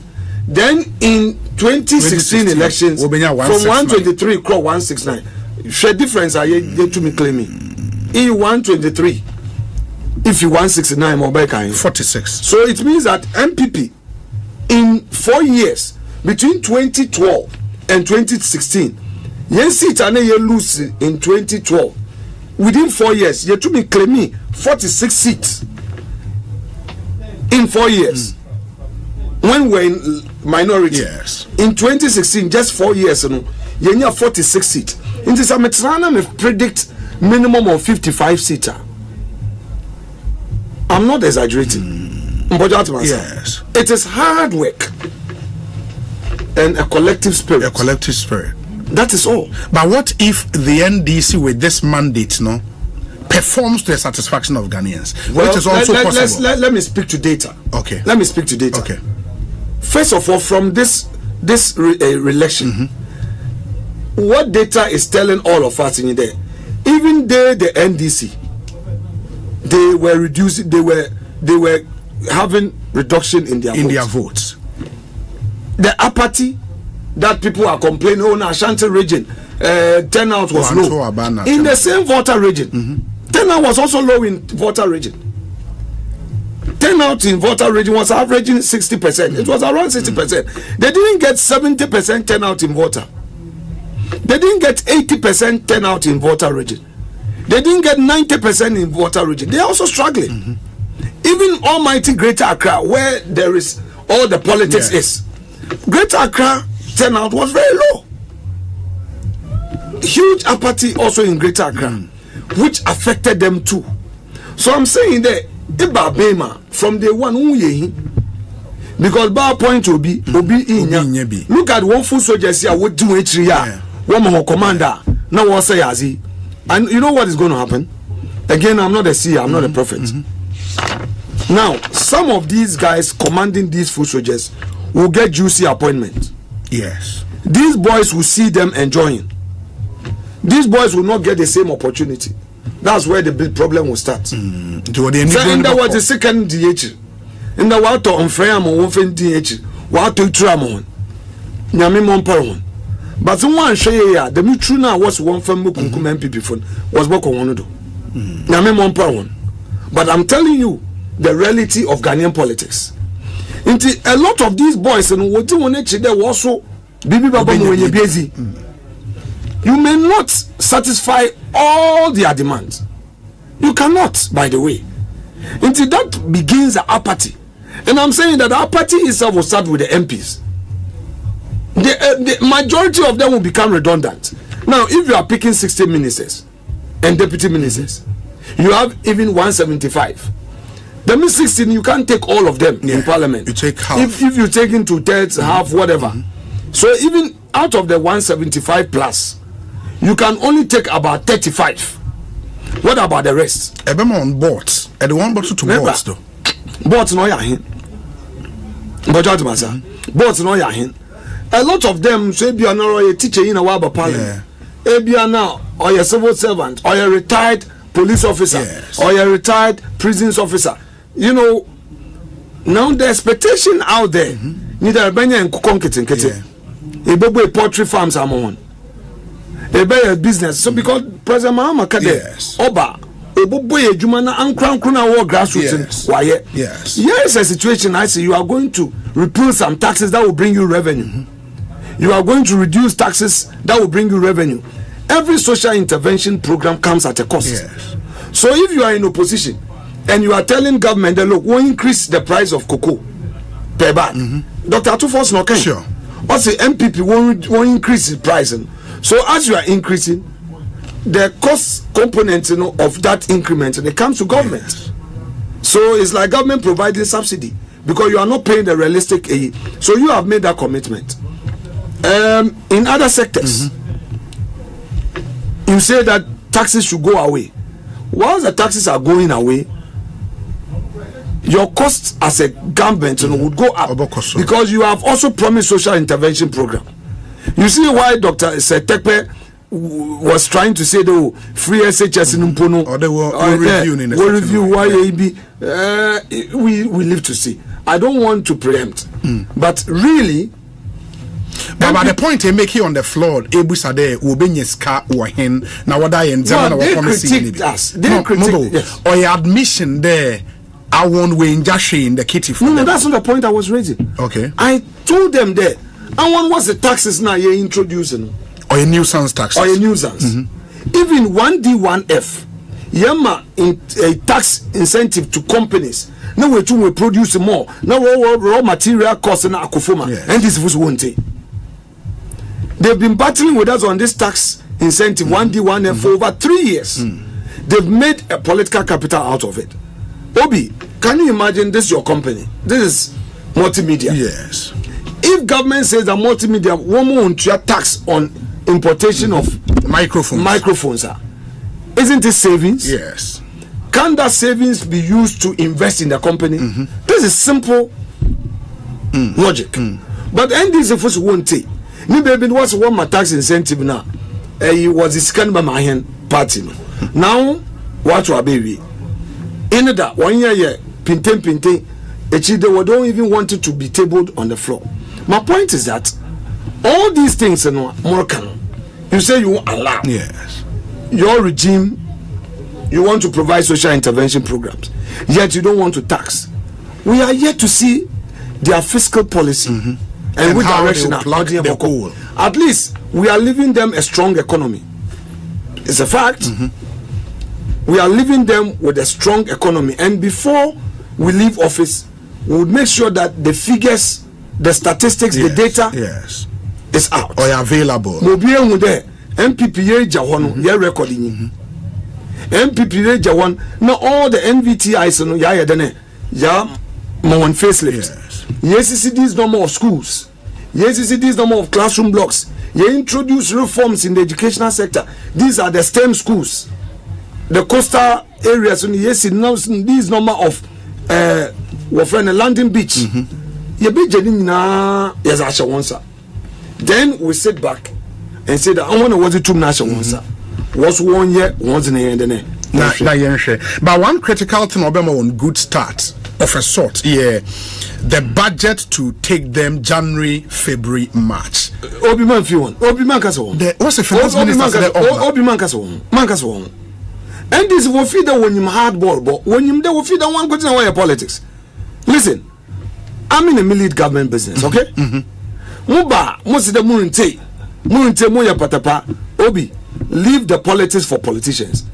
Speaker 1: Then in 2016 elections, from 123 crore 169. Share difference are yet to me claiming. In 123, if you 169 more back
Speaker 2: 46.
Speaker 1: So it means that MPP in 4 years between 2012 and 2016, yes seat and you lose in 2012. Within 4 years, you to me claiming 46 seats in 4 years. When we're in minority,
Speaker 2: yes.
Speaker 1: In 2016, just 4 years, you have 46 seats. In this, I'm trying to predict minimum of 55 seats. I'm not exaggerating.
Speaker 2: Yes.
Speaker 1: It is hard work and a collective spirit.
Speaker 2: A collective spirit.
Speaker 1: That is all.
Speaker 2: But what if the NDC with this mandate, performs to the satisfaction of Ghanaians,
Speaker 1: well,
Speaker 2: which is also possible?
Speaker 1: Let me speak to data.
Speaker 2: Okay.
Speaker 1: Let me speak to data.
Speaker 2: Okay.
Speaker 1: First of all, from this election, what data is telling all of us in there? Even the NDC, they were reducing. They were having reduction in their
Speaker 2: votes.
Speaker 1: The apathy that people are complaining, in Ashanti region, turnout was low. In the same voter region, turnout was also low in voter region. Turnout in voter region was averaging 60%. It was around 60%. They didn't get 70% turnout in voter. They didn't get 80% turnout in voter region. They didn't get 90% in voter region. They are also struggling. Even almighty Greater Accra, where there is all the politics is, Greater Accra turnout was very low. huge apathy also in Greater Accra, which affected them too. So I'm saying that Iba Bema from day one, because bar point will be in. Look at one foot soldiers here, what do it here? One more commander, now what say Azi. And you know what is going to happen? Again, I'm not a seer, I'm not a prophet. Now, some of these guys commanding these foot soldiers will get juicy appointments.
Speaker 2: Yes.
Speaker 1: These boys will see them enjoying. These boys will not get the same opportunity. That's where the big problem will start. So in the what the second DH, in the water on Freyam or Wolfen DH, what to Tramon, Yami Monperon. But someone share the true now was one from Mukum MPP phone was what I want to do. Yami Monperon. But I'm telling you the reality of Ghanaian politics. Into a lot of these boys and what you want to there also Bibi Baba when you're busy. You may not satisfy all their demands. You cannot, by the way. Until that begins the apathy. And I'm saying that the apathy itself will start with the MPs. The majority of them will become redundant. Now, if you are picking 60 ministers and deputy ministers, you have even 175. The means 16, you can't take all of them in parliament. You take half. If you take into thirds, half, whatever. So even out of the 175 plus, you can only take about 35. What about the rest?
Speaker 2: On boards. And the one bottle to boards though.
Speaker 1: Boards no yahin. Boards no yahin. A lot of them say be a teacher in a Waba parliament. Be now or a civil servant or a retired police officer or a retired prisons officer. You know, now the expectation out there, neither Benya and Kukonkitin Kete. A poultry farms are on. A better business. So because President Mahama Kade Oba Oboboye Jumana and Crown Kuna war grassroots yes. Here is a situation I say you are going to repeal some taxes that will bring you revenue. You are going to reduce taxes that will bring you revenue. Every social intervention program comes at a cost. So if you are in opposition and you are telling government that look, we'll increase the price of cocoa per bag. Dr. Atufos no can.
Speaker 2: Sure.
Speaker 1: Also MPP won't increase the price. So as you are increasing, the cost component of that increment, it comes to government. So it's like government providing subsidy because you are not paying the realistic aid. So you have made that commitment. In other sectors, you say that taxes should go away. While the taxes are going away, your costs as a government would go up because you have also promised social intervention program. You see why Dr. Setekpe was trying to say the free SHS in Umpono
Speaker 2: or they were reviewing
Speaker 1: we live to see. I don't want to preempt, but really.
Speaker 2: But by the point they make here on the floor, Ebu Sade, Ubenyeska, or Hen, now what I and
Speaker 1: they critiqued us. They critiqued
Speaker 2: or your admission there. I won't win Jashi in the kitty.
Speaker 1: No, that's not the point I was raising.
Speaker 2: Okay.
Speaker 1: I told them there. I want what's the taxes now you're introducing.
Speaker 2: Or a nuisance taxes.
Speaker 1: Or a nuisance. Even 1D1F, Yama in a tax incentive to companies. Now we will produce more. Now raw material costs in Akufoma. And this was one thing. They've been battling with us on this tax incentive 1D1F for over 3 years. They've made a political capital out of it. Obi, can you imagine this is your company? This is multimedia.
Speaker 2: Yes.
Speaker 1: If government says that multimedia won't tax on importation of microphones, isn't it savings?
Speaker 2: Yes.
Speaker 1: Can that savings be used to invest in the company? This is simple logic. But NDC won't take. New baby was one my tax incentive now. He was a scan by my hand party. Now, what will baby? In that 1 year, pinten, they don't even want it to be tabled on the floor. My point is that all these things are more canon. You say you allow.
Speaker 2: Yes.
Speaker 1: Your regime, you want to provide social intervention programs, yet you don't want to tax. We are yet to see their fiscal policy and which direction are. At least we are leaving them a strong economy. It's a fact. We are leaving them with a strong economy, and before we leave office, we would make sure that the figures, the statistics, the data is out
Speaker 2: or available.
Speaker 1: MPP ye jawon ye recording MPP ye jawon now all the NVTIs no ya dene ya mon facelift yes see this number of schools yes see this number of classroom blocks you introduce reforms in the educational sector. These are the STEM schools, the coastal areas yes this number of landing beach you be jeni na yes asha wonsa. Then we sit back and say that I want to was it too national wonsa was 1 year once in the end
Speaker 2: but one critical thing Obama on good start of a sort the budget to take them January, February, March.
Speaker 1: Obi-Man fi one. Obi-Man kasa one.
Speaker 2: What's the finance minister?
Speaker 1: Obi-Man kasa one. Man kasa one. And this will feed the when you hardball, but when you they will feed the one question away politics. Listen, I'm in a military government business, okay? Muba, most the Murinte moya patapa. Obi, leave the politics for politicians.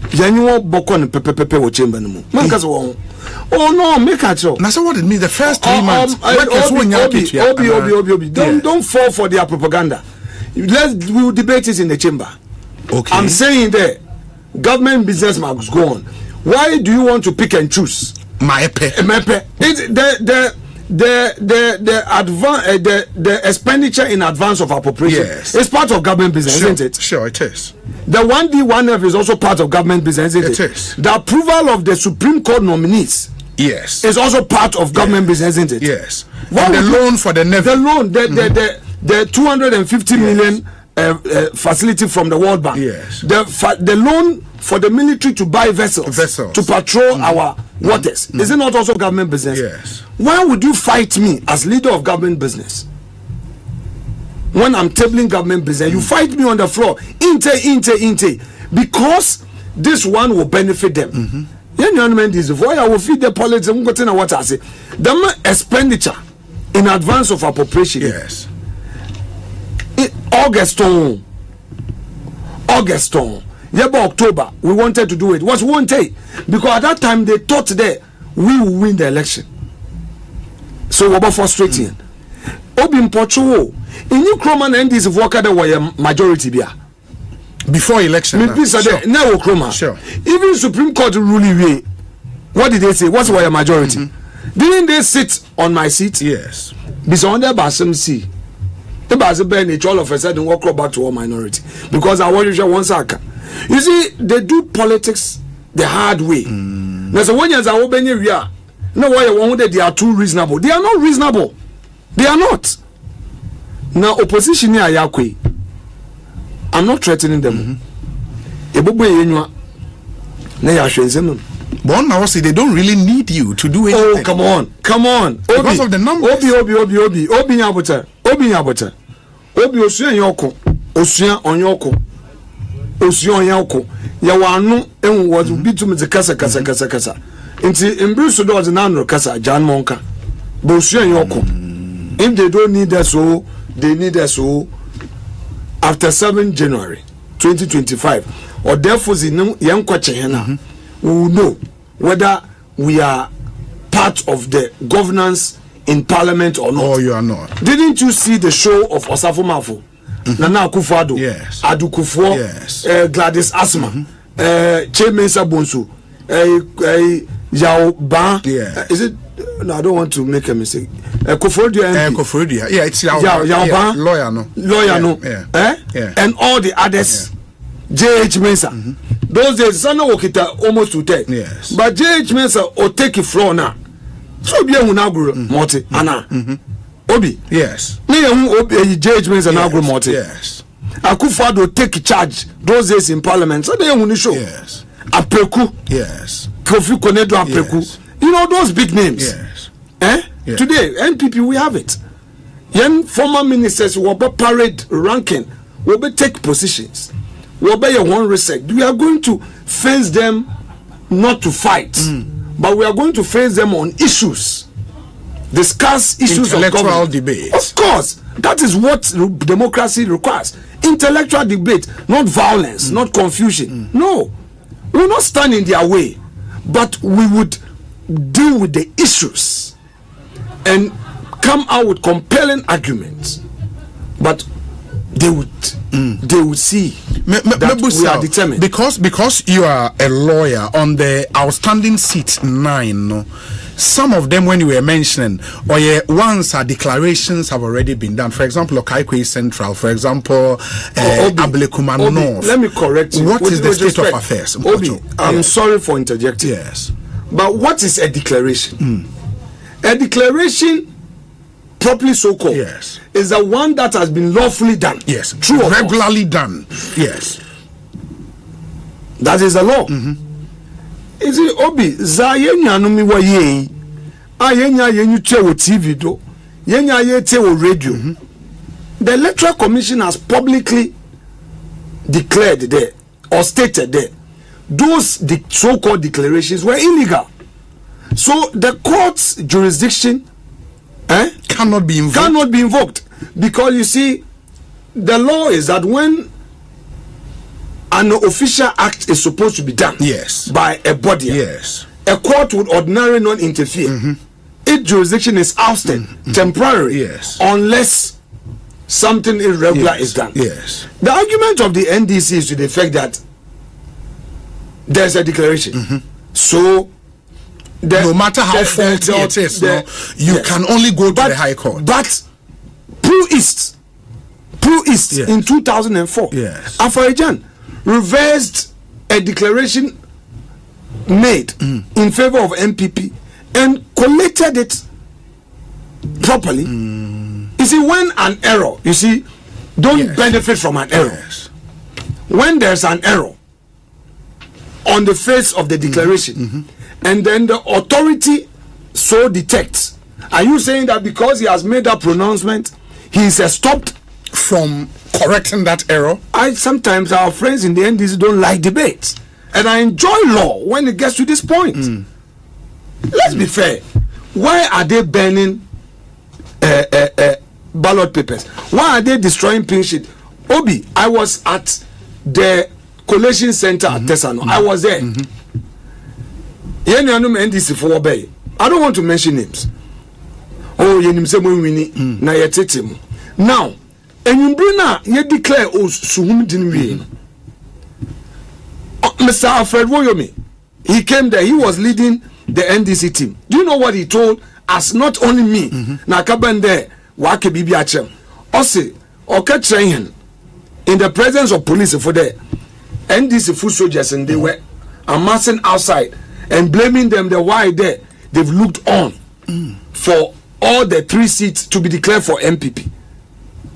Speaker 1: January bokon pepe wo chamber no. Man kasa one. Oh no, make a show.
Speaker 2: That's what it means. The first 3 months.
Speaker 1: Obi. Don't fall for their propaganda. We'll debate it in the chamber.
Speaker 2: Okay.
Speaker 1: I'm saying there, government business must go on. Why do you want to pick and choose? The expenditure in advance of appropriation is part of government business, isn't it?
Speaker 2: Sure, it is.
Speaker 1: The 1D, 1F is also part of government business, isn't it?
Speaker 2: It is.
Speaker 1: The approval of the Supreme Court nominees is also part of government business, isn't it?
Speaker 2: Yes. And the loan for the Navy.
Speaker 1: The loan, the 250 million facility from the World Bank.
Speaker 2: Yes.
Speaker 1: The loan for the military to buy vessels. To patrol our waters. Is it not also government business?
Speaker 2: Yes.
Speaker 1: Why would you fight me as leader of government business? When I'm tabling government business, you fight me on the floor. Inte. Because this one will benefit them. I will feed the politics. What I say. The expenditure in advance of appropriation.
Speaker 2: Yes.
Speaker 1: August. October, we wanted to do it. What won't take? Because at that time they thought that we will win the election. So we're about frustrating. Obim Pocho, in New Croman and this worker that were majority bia.
Speaker 2: Before election.
Speaker 1: Sure. Even Supreme Court ruling way. What did they say? What's why a majority? Didn't they sit on my seat?
Speaker 2: Yes.
Speaker 1: Beyond their Bassam C. The Bassam bench all of a sudden walk back to all minority. Because I want you one sack. You see, they do politics the hard way. Now, so when you're open area, no why you want that they are too reasonable. They are not reasonable. They are not. Now, opposition here, Yakwe. I'm not threatening them.
Speaker 2: But now see they don't really need you to do anything.
Speaker 1: Oh, come on.
Speaker 2: Because of the numbers.
Speaker 1: Obi nyabota. Obi osuan yoko. Osuan onyoko. Osuan yoko. Ya wanu en was bitum the kasa. Inti embrace do the nanro kasa Jan Monka. But osuan yoko. If they don't need us so, they need us so after 7 January 2025 or therefore the young kwachehena. We will know whether we are part of the governance in parliament or not.
Speaker 2: Or you are not.
Speaker 1: Didn't you see the show of Osafo Mafo? Nana Akufo-Addo,
Speaker 2: yes.
Speaker 1: Adu Kufuor,
Speaker 2: yes.
Speaker 1: Gladys Asma, Che-Mensah Bonsu, Yao Ban. Is it? No, I don't want to make a mistake.
Speaker 2: Koforidua. Yeah, it's Yao
Speaker 1: Ban.
Speaker 2: Lawyer, no.
Speaker 1: Yeah. And all the others. JH Mensah. Those days, Sana Okita almost to take.
Speaker 2: Yes.
Speaker 1: But JH Mensah or take it from now. So be a Munagro Morty, Anna. Obi.
Speaker 2: Yes.
Speaker 1: JH Mensah Nagro Morty.
Speaker 2: Yes.
Speaker 1: Akufo-Addo take charge those days in parliament. So they only show.
Speaker 2: Yes.
Speaker 1: Apreku.
Speaker 2: Yes.
Speaker 1: Kofi Konedo Apreku.
Speaker 2: Yes.
Speaker 1: You know those big names.
Speaker 2: Yes.
Speaker 1: Yes. Today, NPP, we have it. Young former ministers will be parade ranking, will be take positions. We'll be your one reset. We are going to face them not to fight, but we are going to face them on issues. Discuss issues of government.
Speaker 2: Debate.
Speaker 1: Of course, that is what democracy requires. Intellectual debate, not violence, not confusion. No, we will not stand in their way, but we would deal with the issues and come out with compelling arguments. But they would see that we are determined.
Speaker 2: Because you are a lawyer on the outstanding seat 9, no? Some of them, when you were mentioning, or once declarations have already been done. For example, Okaikwe Central, for example, Ablekuma North.
Speaker 1: Let me correct you.
Speaker 2: What is the state of affairs?
Speaker 1: Obi, I'm sorry for interjecting.
Speaker 2: Yes.
Speaker 1: But what is a declaration? A declaration, properly so called, is the one that has been lawfully done.
Speaker 2: Yes.
Speaker 1: True.
Speaker 2: Regularly done. Yes.
Speaker 1: That is the law. Is it Obi Zayenya no mi wa ye ayenya yenyu chewo TV do yenya ye chewo radio. The Electoral Commission has publicly declared there or stated there those so-called declarations were illegal. So the court's jurisdiction cannot be invoked because you see the law is that when an official act is supposed to be done by a body. A court would ordinarily not interfere. Its jurisdiction is ousted temporarily unless something irregular is done. The argument of the NDC is to the effect that there's a declaration. So
Speaker 2: no matter how faulty it is, you can only go to the High Court.
Speaker 1: But Pro East in 2004, Afeyno reversed a declaration made in favor of MPP and collated it properly. You see, when an error, don't benefit from an error. When there's an error on the face of the declaration, and then the authority so detects, are you saying that because he has made that pronouncement, he is stopped
Speaker 2: from correcting that error?
Speaker 1: Sometimes our friends in the NDC don't like debates, and I enjoy law when it gets to this point. Let's be fair. Why are they burning ballot papers? Why are they destroying pink sheet? Obi, I was at the collation center at Tesano. I was there. NDC for obey. I don't want to mention names. Oh, na yetete. Now, and you declare Suhum didn't Mr. Alfred Woyomi, he came there, he was leading the NDC team. Do you know what he told us? Not only me, Nakabende, Wake Bibi Achem, Ose, Oketrehin, in the presence of police for the NDC foot soldiers, and they were amassing outside and blaming them the why they've looked on for all the 3 seats to be declared for MPP.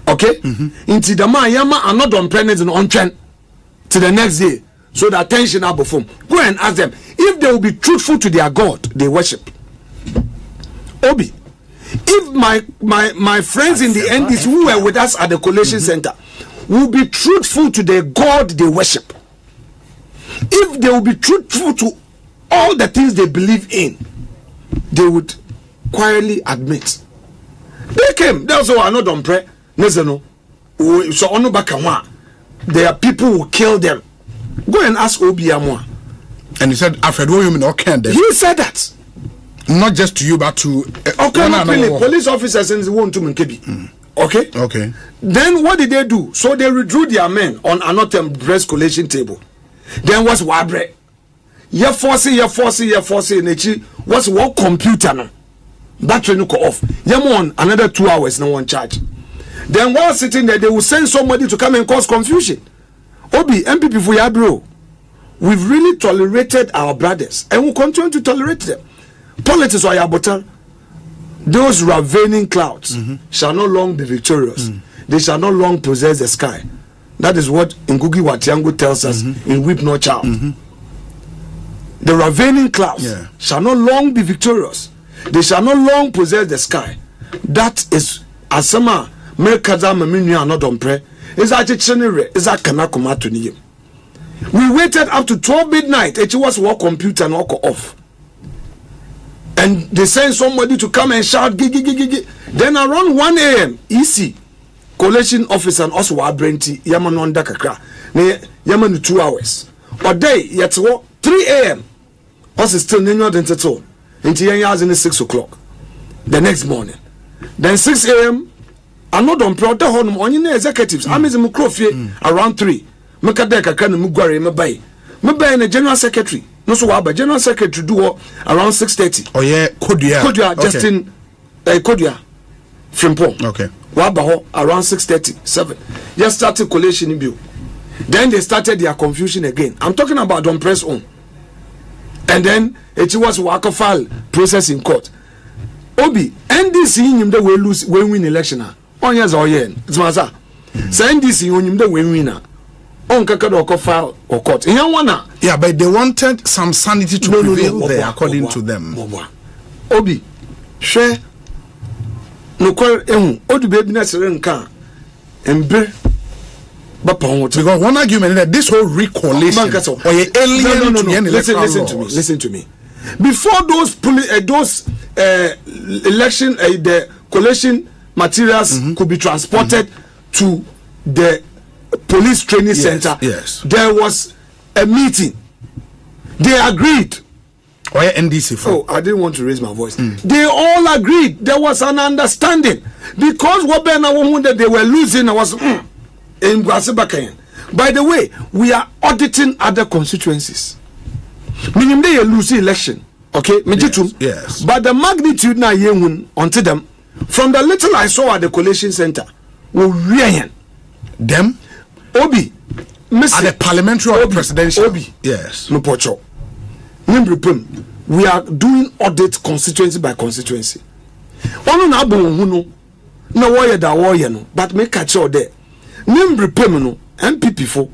Speaker 1: Okay? Into the man Yama are not on pregnant on trend to the next day. So the attention are before. Go and ask them if they will be truthful to their God they worship. Obi, if my friends in the NDC who were with us at the collation center will be truthful to their God they worship, if they will be truthful to all the things they believe in, they would quietly admit. They came. They also are not on prayer. So there are people who kill them. Go and ask Obi Amwa.
Speaker 2: And he said, Alfred Woyomi no can.
Speaker 1: He said that.
Speaker 2: Not just to you, but to
Speaker 1: police officers in the one to Mkebi. Okay. Then what did they do? So they withdrew their men on another dress collation table. Then what's Wabre? Ye force Nechi. What's what computer now? Battery no off. On another 2 hours, no one charge. Then while sitting there, they will send somebody to come and cause confusion. Obi, MPP for ya bro. We've really tolerated our brothers and we'll continue to tolerate them. Politics or yabotan. Those ravening clouds shall not long be victorious. They shall not long possess the sky. That is what Ngugi Watiango tells us in Weep No Child. The ravening clouds shall not long be victorious. They shall not long possess the sky. That is Asama Merkaza Maminu are not on prayer. Is that Kanakuma to Niyim. We waited up to 12 midnight. It was work computer and walk off. And they sent somebody to come and shout, gigi. Then around 1 a.m., EC, collation officer and also Wabrenti, Yaman on Dakakra, Yaman 2 hours. Or day, yet 3 a.m., also still not entertained until 6 o'clock the next morning. Then 6 a.m., ano don pro da honum onye na executives amezi mu krofie around 3 meka da kakra na mu gware me bai na general secretary no so wa ba general secretary do around 6:30
Speaker 2: oh yeah Kodua
Speaker 1: okay. Justin Kodua Frimpong
Speaker 2: okay
Speaker 1: wa ba ho around 6:37 just started collation bill. Then they started their confusion again. I'm talking about Don Press on. And then it was Waka file process in court. Obi, NDC him the way lose when win election. On years or yen. It's maza. So NDC him the way winner. On Kakado file or court.
Speaker 2: Yeah, but they wanted some sanity to prevail there, according to them.
Speaker 1: Obi, share no call Odu baby Nasser can embrace.
Speaker 2: Because one argument is that this whole recoalition or alien
Speaker 1: listen to me. Before those election the collation materials could be transported to the police training center, there was a meeting. They agreed.
Speaker 2: Or NDC.
Speaker 1: Oh, I didn't want to raise my voice. They all agreed. There was an understanding because what that they were losing was. By the way, we are auditing other constituencies. Meaning they lose the election. Okay?
Speaker 2: Yes.
Speaker 1: But the magnitude na yeun onto them, from the little I saw at the collation center,
Speaker 2: them?
Speaker 1: Obi.
Speaker 2: At the parliamentary or presidential?
Speaker 1: Obi.
Speaker 2: Yes.
Speaker 1: We are doing audit constituency by constituency. Ono na abo hunu na warrior da warrior no, but make catch all there. Nimbre Pemino, MPP for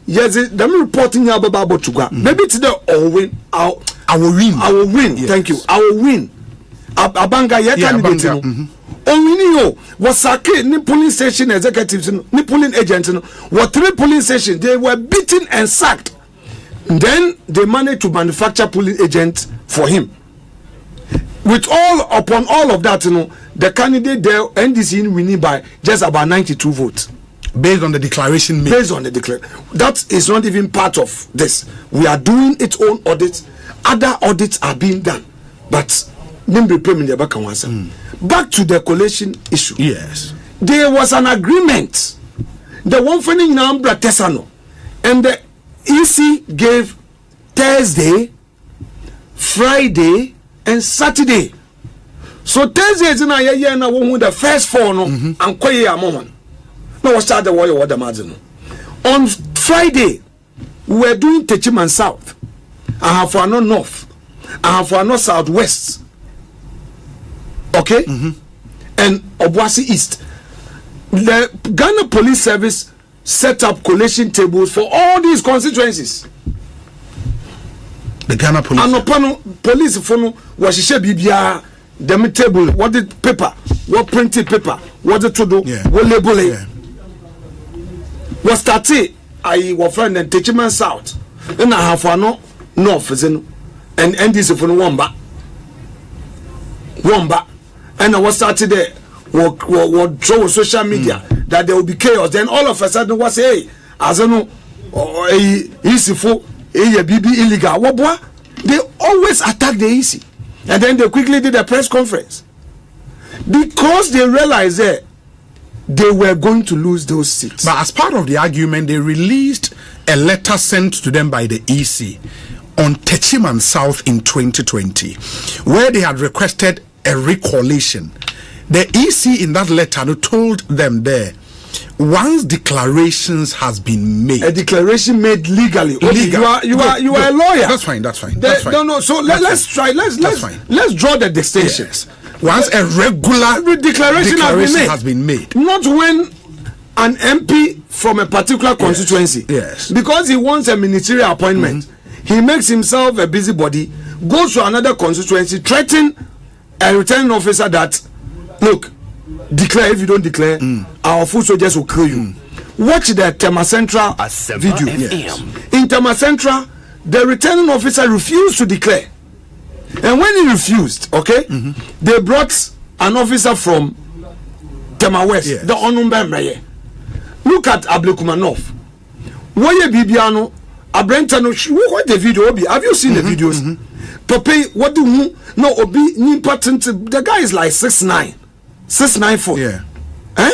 Speaker 1: yes, them reporting about Tugwa. Maybe today or win. I will win. Yes. Thank you. I will win. Abanga candidate. Only was Sake ni polling station executives, ni polling agents, were 3 polling stations. They were beaten and sacked. Then they managed to manufacture polling agents for him. With upon all of that, the candidate there NDC winning by just about 92 votes.
Speaker 2: Based on the declaration made.
Speaker 1: Based on the declaration. That is not even part of this. We are doing its own audits. Other audits are being done. But back to the collation issue.
Speaker 2: Yes.
Speaker 1: There was an agreement. The one for Nambra Tesano. And the EC gave Thursday, Friday, and Saturday. So Thursday is the first 4 and a moment. No, start the warrior water margin. On Friday, we were doing Techiman South. I have for no north. I have for no southwest. Okay? And Obuasi East. The Ghana Police Service set up collation tables for all these constituencies.
Speaker 2: The Ghana Police.
Speaker 1: And upon police phone was she bibia the table, what did paper, what printed paper, what did to do, what label it. Was started I was friend and Techiman South. And I have for no north and this for Wamba. And I was started there. What show social media that there will be chaos. Then all of a sudden was hey, as I know, easy for BB illegal. What boy? They always attack the EC, and then they quickly did a press conference because they realized that they were going to lose those seats.
Speaker 2: But as part of the argument, they released a letter sent to them by the EC on Techiman South in 2020, where they had requested a recoalition. The EC in that letter told them there, once declarations has been made,
Speaker 1: a declaration made legally. You are a lawyer.
Speaker 2: That's fine.
Speaker 1: No. So let's try. Let's draw the distinction.
Speaker 2: Yes. Once a regular declaration has been made,
Speaker 1: not when an MP from a particular constituency,
Speaker 2: yes,
Speaker 1: because he wants a ministerial appointment, he makes himself a busybody, goes to another constituency, threaten a returning officer that, look, declare. If you don't declare, our foot soldiers will kill you. Watch the Tema Central video.
Speaker 2: Yes.
Speaker 1: In Tema Central, the returning officer refused to declare. And when he refused, they brought an officer from Tema West, the Onumbe. Look at Ablekumanov. Woye Bibiano, Abrentano, what the video be? Have you seen the videos? Pape, what do you know? Obi, important. The guy is like 6'9", 6'9" 4.
Speaker 2: Yeah.
Speaker 1: Eh?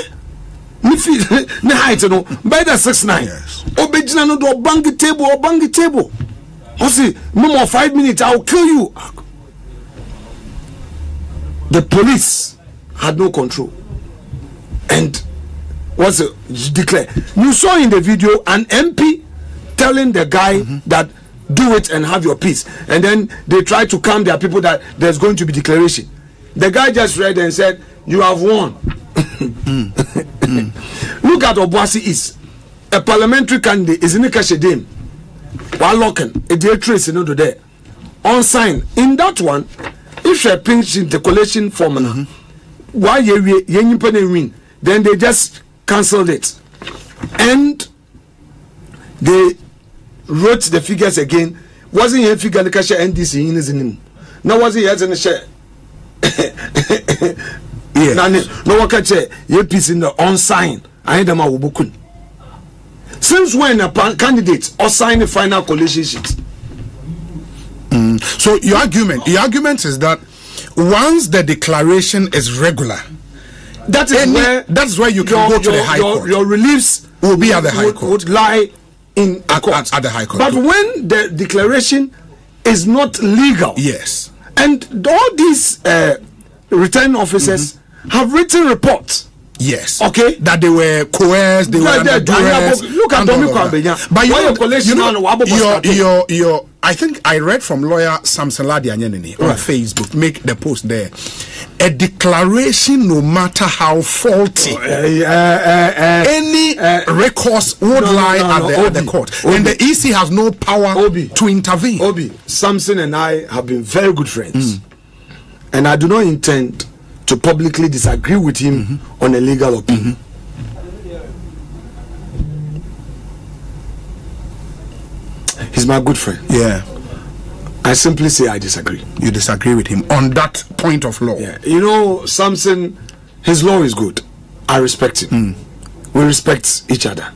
Speaker 1: ne height no by the 6'9".
Speaker 2: Yes.
Speaker 1: Obejina no do bang the table. I say, no more 5 minutes, I'll kill you. The police had no control. And was declared. You saw in the video an MP telling the guy that do it and have your peace. And then they try to calm their people that there's going to be declaration. The guy just read and said, you have won. Look at Obuasi is a parliamentary candidate, is in the Kashedim. While locking a dear trace in order there. On sign. In that one, if you pinch in the collation formula, why you win, then they just cancelled it. And they wrote the figures again. Wasn't a figure the cashier NDC in his name. No, was he as in a share? No one can say, ye piece in the on sign. I had them a wubukun. Since when a candidate or sign a final coalition sheet?
Speaker 2: So your argument is that once the declaration is regular, that's where you can go to the High Court.
Speaker 1: Your reliefs
Speaker 2: will be at the High Court.
Speaker 1: Would lie in
Speaker 2: at the High Court.
Speaker 1: But when the declaration is not legal,
Speaker 2: yes,
Speaker 1: and all these returning officers have written reports.
Speaker 2: Yes.
Speaker 1: Okay.
Speaker 2: That they were coerced, they were under duress.
Speaker 1: Look at
Speaker 2: But I think I read from lawyer Samson Ladianyenini on Facebook, make the post there. A declaration, no matter how faulty, any recourse would lie at the court. And the EC has no power to intervene.
Speaker 1: Samson and I have been very good friends. And I do not intend to publicly disagree with him on a legal opinion. He's my good friend.
Speaker 2: Yeah.
Speaker 1: I simply say I disagree.
Speaker 2: You disagree with him on that point of law?
Speaker 1: Yeah. You know, Samson, his law is good. I respect him. We respect each other.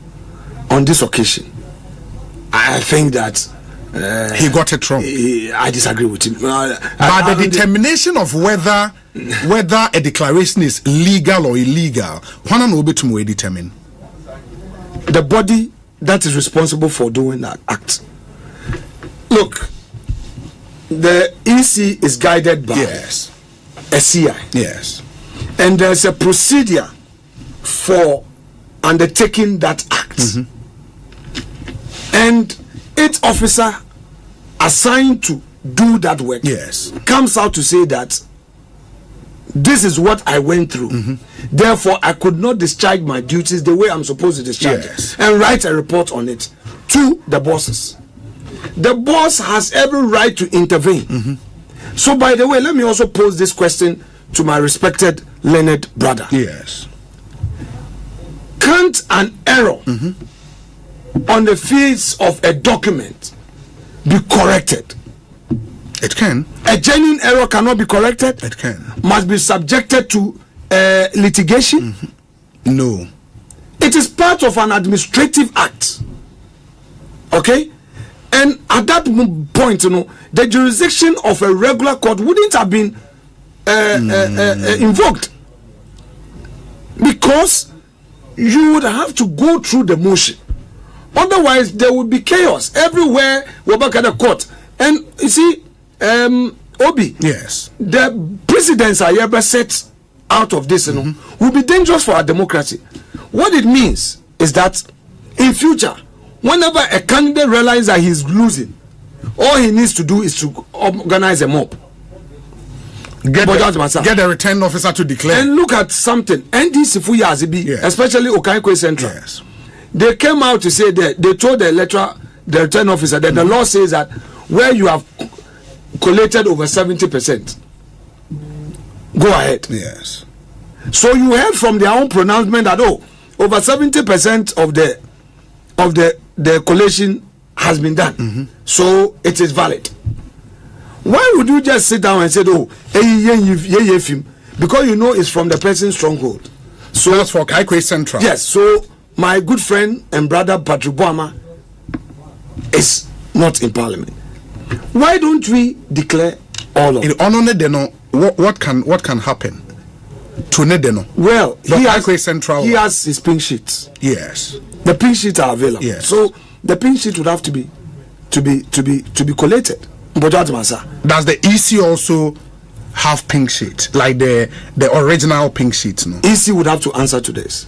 Speaker 1: On this occasion, I think that
Speaker 2: he got it wrong.
Speaker 1: I disagree with him.
Speaker 2: But the determination of whether a declaration is legal or illegal, when will be to determine?
Speaker 1: The body that is responsible for doing that act. Look, the EC is guided by a CI.
Speaker 2: Yes.
Speaker 1: And there's a procedure for undertaking that act. And each officer assigned to do that work comes out to say that this is what I went through. Therefore, I could not discharge my duties the way I'm supposed to discharge and write a report on it to the bosses. The boss has every right to intervene. So, by the way, let me also pose this question to my respected learned brother.
Speaker 2: Yes.
Speaker 1: Can't an error on the face of a document be corrected?
Speaker 2: It can.
Speaker 1: A genuine error cannot be corrected?
Speaker 2: It can.
Speaker 1: Must be subjected to litigation?
Speaker 2: No.
Speaker 1: It is part of an administrative act. Okay? And at that point, you know, the jurisdiction of a regular court wouldn't have been invoked. Because you would have to go through the motion. Otherwise, there would be chaos everywhere we back at the court. And you see, Obi,
Speaker 2: yes,
Speaker 1: the precedents are ever set out of this, you know, will be dangerous for our democracy. What it means is that in future, whenever a candidate realizes that he's losing, all he needs to do is to organize a mob.
Speaker 2: Get the return officer to declare.
Speaker 1: And look at something. NDC Fuyazibi, especially Okaikwe Central.
Speaker 2: Yes.
Speaker 1: They came out to say that they told the return officer that the law says that where you have collated over 70%, go ahead.
Speaker 2: Yes.
Speaker 1: So you heard from their own pronouncement that over 70% of the collation has been done. So it is valid. Why would you just sit down and say, because you know it's from the person's stronghold?
Speaker 2: So that's for Kaikwe Central.
Speaker 1: Yes. So my good friend and brother Patrick Boama is not in parliament. Why don't we declare all of it?
Speaker 2: What can happen? To Nedeno.
Speaker 1: Well, he has his pink sheets.
Speaker 2: Yes.
Speaker 1: The pink sheets are available.
Speaker 2: Yes.
Speaker 1: So the pink sheet would have to be collated.
Speaker 2: Does the EC also have pink sheets, like the original pink sheets? No.
Speaker 1: EC would have to answer to this.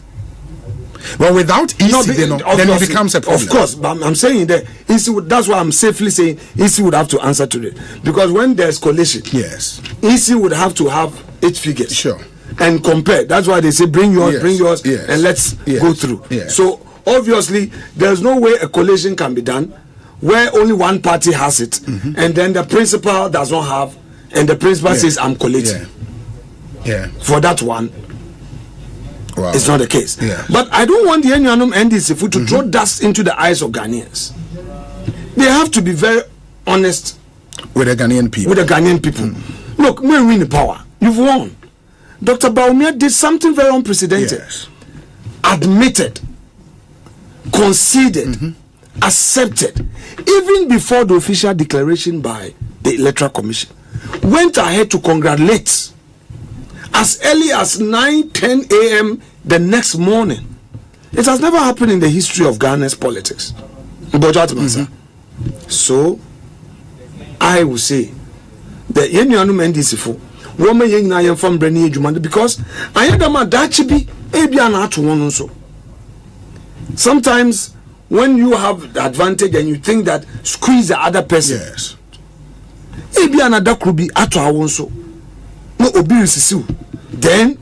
Speaker 2: Well, without EC, then it becomes a problem.
Speaker 1: Of course, but I'm saying that EC would, that's why I'm safely saying EC would have to answer to it, because when there's collation,
Speaker 2: yes,
Speaker 1: EC would have to have 8 figures.
Speaker 2: Sure.
Speaker 1: And compare. That's why they say bring yours,
Speaker 2: yes,
Speaker 1: and let's go through.
Speaker 2: Yes.
Speaker 1: So obviously, there's no way a collation can be done where only one party has it, and then the principal does not have, and the principal says I'm collating.
Speaker 2: Yeah.
Speaker 1: For that one,
Speaker 2: wow,
Speaker 1: it's not the case.
Speaker 2: Yeah. But
Speaker 1: I don't want the NUNM NDC to throw dust into the eyes of Ghanaians. They have to be very honest
Speaker 2: with the Ghanaian people.
Speaker 1: Look, when we win the power, you've won. Dr. Bawumia did something very unprecedented.
Speaker 2: Yes.
Speaker 1: Admitted, conceded, accepted, even before the official declaration by the Electoral Commission, went ahead to congratulate as early as 9-10 a.m. the next morning. It has never happened in the history of Ghana's politics. So, I will say that Yenyanu Mendisifo, woman young na from Breni Jumanda, because I had a madachibi, Ebiana to one also. Sometimes when you have the advantage and you think that squeeze the other person,
Speaker 2: yes,
Speaker 1: Ebiana that could be at our own so. No obedience, then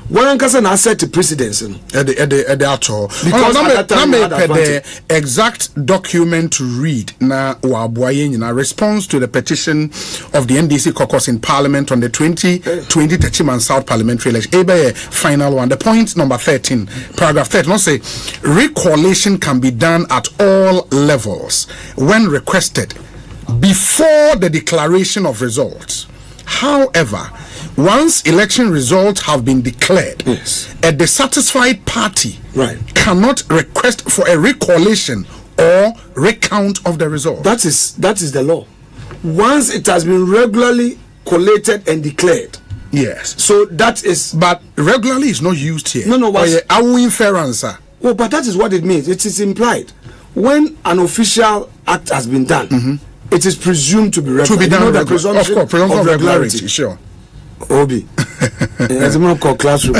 Speaker 1: one can asset the presidency
Speaker 2: at the actual,
Speaker 1: because
Speaker 2: the exact document to read na wabuaye response to the petition of the NDC caucus in Parliament on the 2020 Techiman South Parliamentary election. Ebe final one, the point number 13, paragraph 13. Not say recollation can be done at all levels when requested before the declaration of results. However, once election results have been declared, a dissatisfied party cannot request for a recollation or recount of the result.
Speaker 1: That is the law. Once it has been regularly collated and declared.
Speaker 2: Yes.
Speaker 1: So that is.
Speaker 2: But regularly is not used here.
Speaker 1: No.
Speaker 2: Inference.
Speaker 1: Well, but that is what it means. It is implied. When an official act has been done, it is presumed to be regular.
Speaker 2: To be done,
Speaker 1: the presumption
Speaker 2: of regularity. Sure.
Speaker 1: Obi, as a call classroom.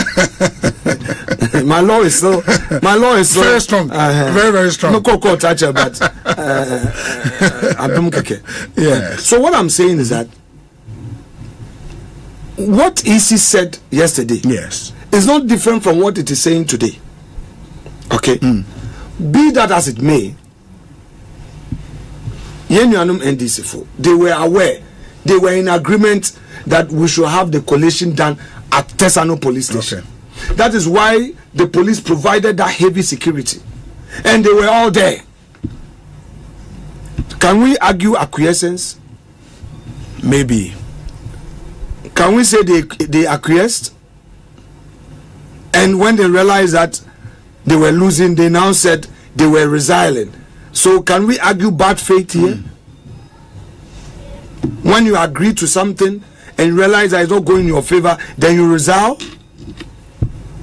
Speaker 1: My law is so very
Speaker 2: strong, very strong.
Speaker 1: No call toucher, but
Speaker 2: yeah.
Speaker 1: So what I'm saying is that what EC said yesterday, is not different from what it is saying today. Okay, be that as it may, Yenuanum NDC, they were aware, they were in agreement that we should have the collation done at Tesano police station. That is why the police provided that heavy security, and they were all there. Can we argue acquiescence?
Speaker 2: Maybe.
Speaker 1: Can we say they acquiesced? And when they realized that they were losing, they now said they were resilient. So can we argue bad faith here? When you agree to something and realize that it's not going in your favor, then you resign.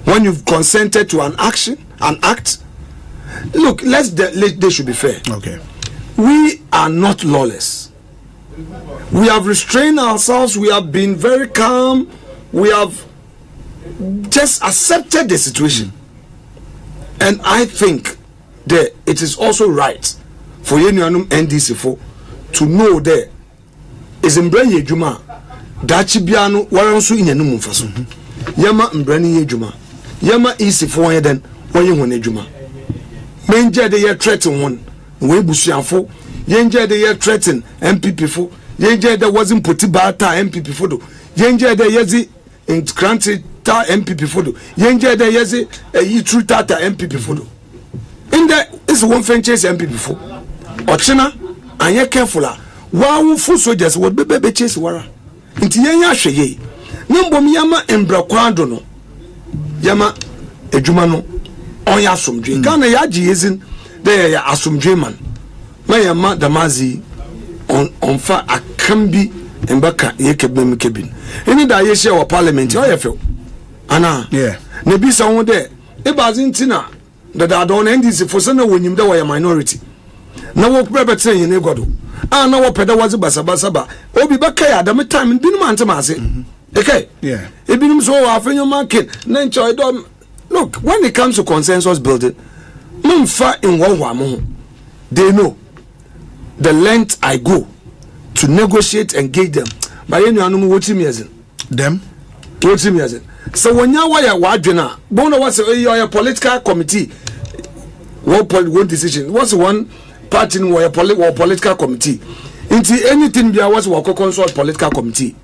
Speaker 1: When you've consented to an act, look, they should be fair.
Speaker 2: Okay.
Speaker 1: We are not lawless. We have restrained ourselves. We have been very calm. We have just accepted the situation. And I think that it is also right for Yenuanum NDC to know that is Mbrani Ejuma Dachi Biano Waransu in Yanum Faso. Yama Mbrani Ejuma. Yama easy for one then when you want Ejuma. Menja de year threaten one. We Bushianfo. Yenja de year threaten MPP fo. Yenja there wasn't Potibata MPP photo. Yenja de yezi in Cranty ta MPP photo. Yenja de yezi a Yitru Tata MPP photo. In there is one franchise MPP before. Ochina, and you're careful. Wow, full soldiers would be chase wara. Into Yanya Sheye. Number Yama and Braquando. Yama Ejumano. On Yasum Dream. Ghana Yaji isn't there. Asum Dreaman. My Yama Damazi on fire. I can be and Baka Yekebem Kebin. Any day you share our parliament, you feel. Ana.
Speaker 2: Yeah.
Speaker 1: Ne bi sa won de e bazintina that I don't NDC for sana wonim da wa minority. Na wo prebe tren yin egodo. Ah na wo peda wazi basabasa ba. Obi ba kai adam time binum antama ase. Okay.
Speaker 2: Yeah.
Speaker 1: E binum so Afeyno Markins na enjoy don. Look, when it comes to consensus building, mumfa in mo. They know the length I go to negotiate and engage them. But you know what me as
Speaker 2: them.
Speaker 1: What me as so when you wire wadwena, bono was a political committee. One decision. What's one party in a political committee? Into anything there was a consult political committee.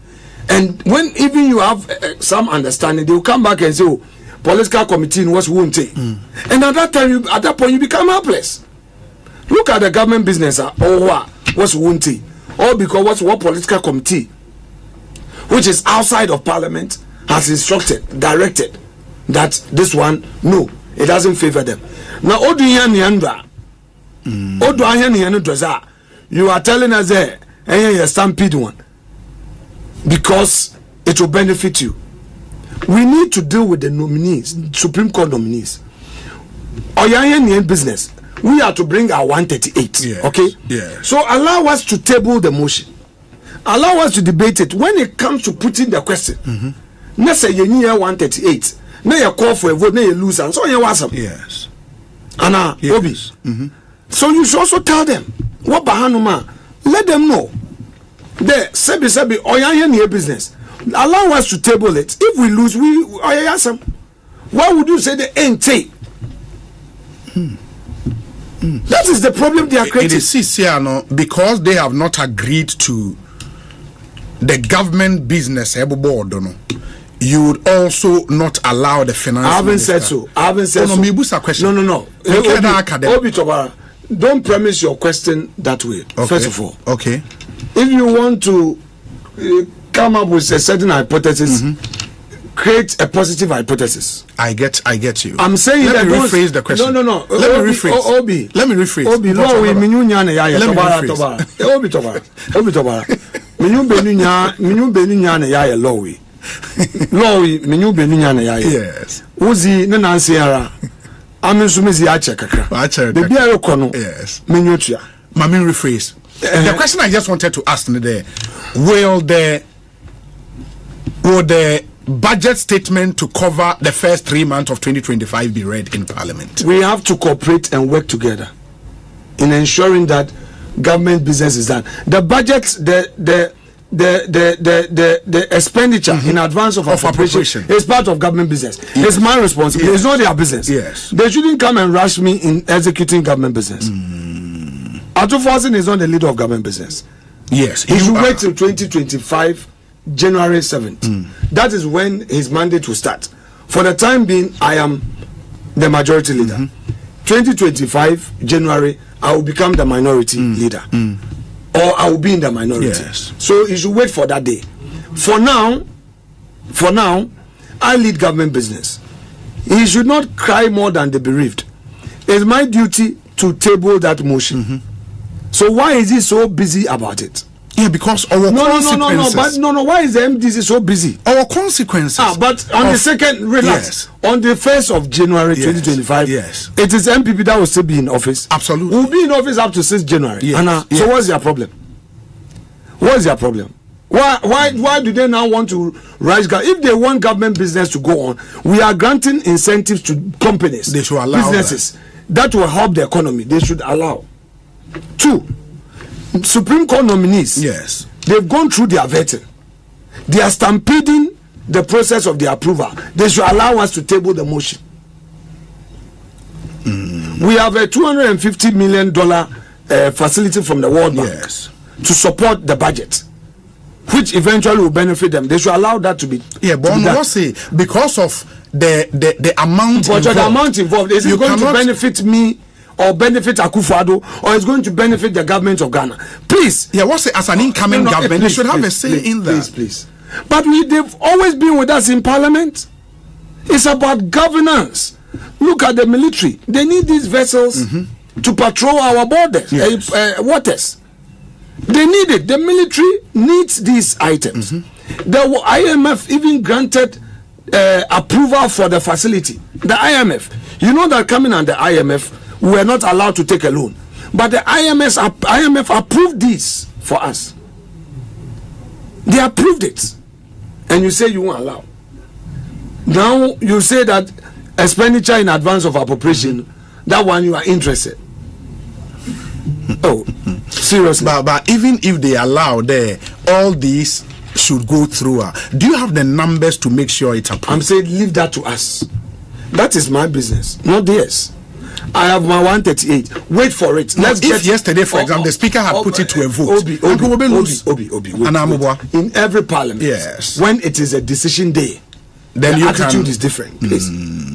Speaker 1: And when even you have some understanding, they will come back and say, oh, political committee was won't take. And at that time, at that point, you become helpless. Look at the government business or what's won't take. All because what's what political committee, which is outside of parliament, has instructed, directed that this one, no, it doesn't favor them. Now, you are telling us there, and you stampede one because it will benefit you. We need to deal with the nominees, Supreme Court nominees. Oya business. We are to bring our 138.
Speaker 2: Yes.
Speaker 1: Okay?
Speaker 2: Yes.
Speaker 1: So allow us to table the motion. Allow us to debate it. When it comes to putting the question, let's say you need 138. Now you call for a vote, now you lose, and so you want some.
Speaker 2: Yes.
Speaker 1: Anna,
Speaker 2: Yes.
Speaker 1: Obi. So you should also tell them what Bahanuma. Let them know. There, sebi oya business. Allow us to table it. If we lose, we oya some. Why would you say the ain't take? That is the problem they are creating.
Speaker 2: It is because they have not agreed to the government business board. You would also not allow the finance.
Speaker 1: I haven't said so. I haven't said so. No. Obi Tobara, don't premise your question that way.
Speaker 2: Okay.
Speaker 1: First of all,
Speaker 2: okay.
Speaker 1: If you want to come up with a certain hypothesis, create a positive hypothesis.
Speaker 2: I get you.
Speaker 1: I'm saying
Speaker 2: Let
Speaker 1: that
Speaker 2: me rephrase the question.
Speaker 1: No.
Speaker 2: Let me rephrase.
Speaker 1: Obi.
Speaker 2: Let me rephrase.
Speaker 1: Obi, no, we minunya ne yaya. Obi Tobara. Minu benunya ne yaya lowi. Lowi minu benunya ne yaya.
Speaker 2: Yes.
Speaker 1: Uzi ne nansi ara. Amensumizi ache kakra. Baby ayo kono.
Speaker 2: Yes.
Speaker 1: Minutia.
Speaker 2: Mami rephrase. The question I just wanted to ask today: will the budget statement to cover the first 3 months of 2025 be read in Parliament?
Speaker 1: We have to cooperate and work together in ensuring that government business is done. The budget, the expenditure in advance of appropriation is part of government business. Yes. It's my responsibility. Yes. It's not their business.
Speaker 2: Yes.
Speaker 1: They shouldn't come and rush me in executing government business. Atufosin is not the leader of government business.
Speaker 2: Yes.
Speaker 1: He should wait till 2025, January 7th. That is when his mandate will start. For the time being, I am the majority leader. 2025, January, I will become the minority leader. Or I will be in the minority.
Speaker 2: Yes.
Speaker 1: So you should wait for that day. For now, I lead government business. He should not cry more than the bereaved. It's my duty to table that motion. So why is he so busy about it?
Speaker 2: Yeah, because our consequences.
Speaker 1: No. Why is the MDC so busy?
Speaker 2: Our consequences.
Speaker 1: But on the second, relax. Yes. On the 1st of January 2025,
Speaker 2: yes,
Speaker 1: it is MPP that will still be in office.
Speaker 2: Absolutely.
Speaker 1: We'll be in office up to 6th January.
Speaker 2: Yes.
Speaker 1: So what's their problem? What's their problem? Why do they now want to rise? If they want government business to go on, we are granting incentives to companies.
Speaker 2: They should allow
Speaker 1: businesses that will help the economy. They should allow. 2, Supreme Court nominees.
Speaker 2: Yes.
Speaker 1: They've gone through their vetting. They are stampeding the process of the approval. They should allow us to table the motion. We have a $250 million facility from the World Bank to support the budget, which eventually will benefit them. They should allow that to be.
Speaker 2: Yeah, but I say because of the amount.
Speaker 1: But the amount involved, is it going to benefit me? Or benefit Akufo-Addo, or it's going to benefit the government of Ghana. Please.
Speaker 2: Yeah, what's it? As an incoming government, they should have a say in that.
Speaker 1: Please. But they've always been with us in Parliament. It's about governance. Look at the military. They need these vessels to patrol our borders, waters. They need it. The military needs these items. The IMF even granted approval for the facility, the IMF. You know that coming on the IMF, we were not allowed to take a loan, but the IMF approved this for us. They approved it, and you say you won't allow. Now you say that expenditure in advance of appropriation, that one you are interested. Oh, seriously.
Speaker 2: But even if they allow there, all these should go through. Do you have the numbers to make sure it's approved?
Speaker 1: I'm saying leave that to us. That is my business, not theirs. I have my 138. Wait for it.
Speaker 2: Let's get yesterday, for example, the speaker had put it to a vote.
Speaker 1: In every parliament,
Speaker 2: yes,
Speaker 1: when it is a decision day,
Speaker 2: then
Speaker 1: the attitude is different.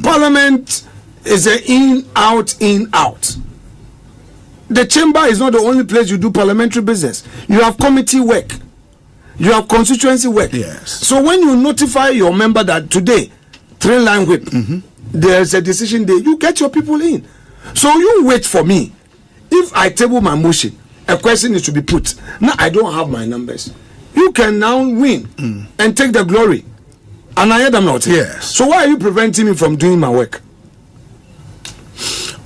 Speaker 1: Parliament is an in out. The chamber is not the only place you do parliamentary business. You have committee work, you have constituency work.
Speaker 2: Yes.
Speaker 1: So when you notify your member that today 3-line whip, there's a decision day, you get your people in. So you wait for me. If I table my motion, a question is to be put. Now I don't have my numbers. You can now win and take the glory. And I heard them not.
Speaker 2: Yes.
Speaker 1: So why are you preventing me from doing my work?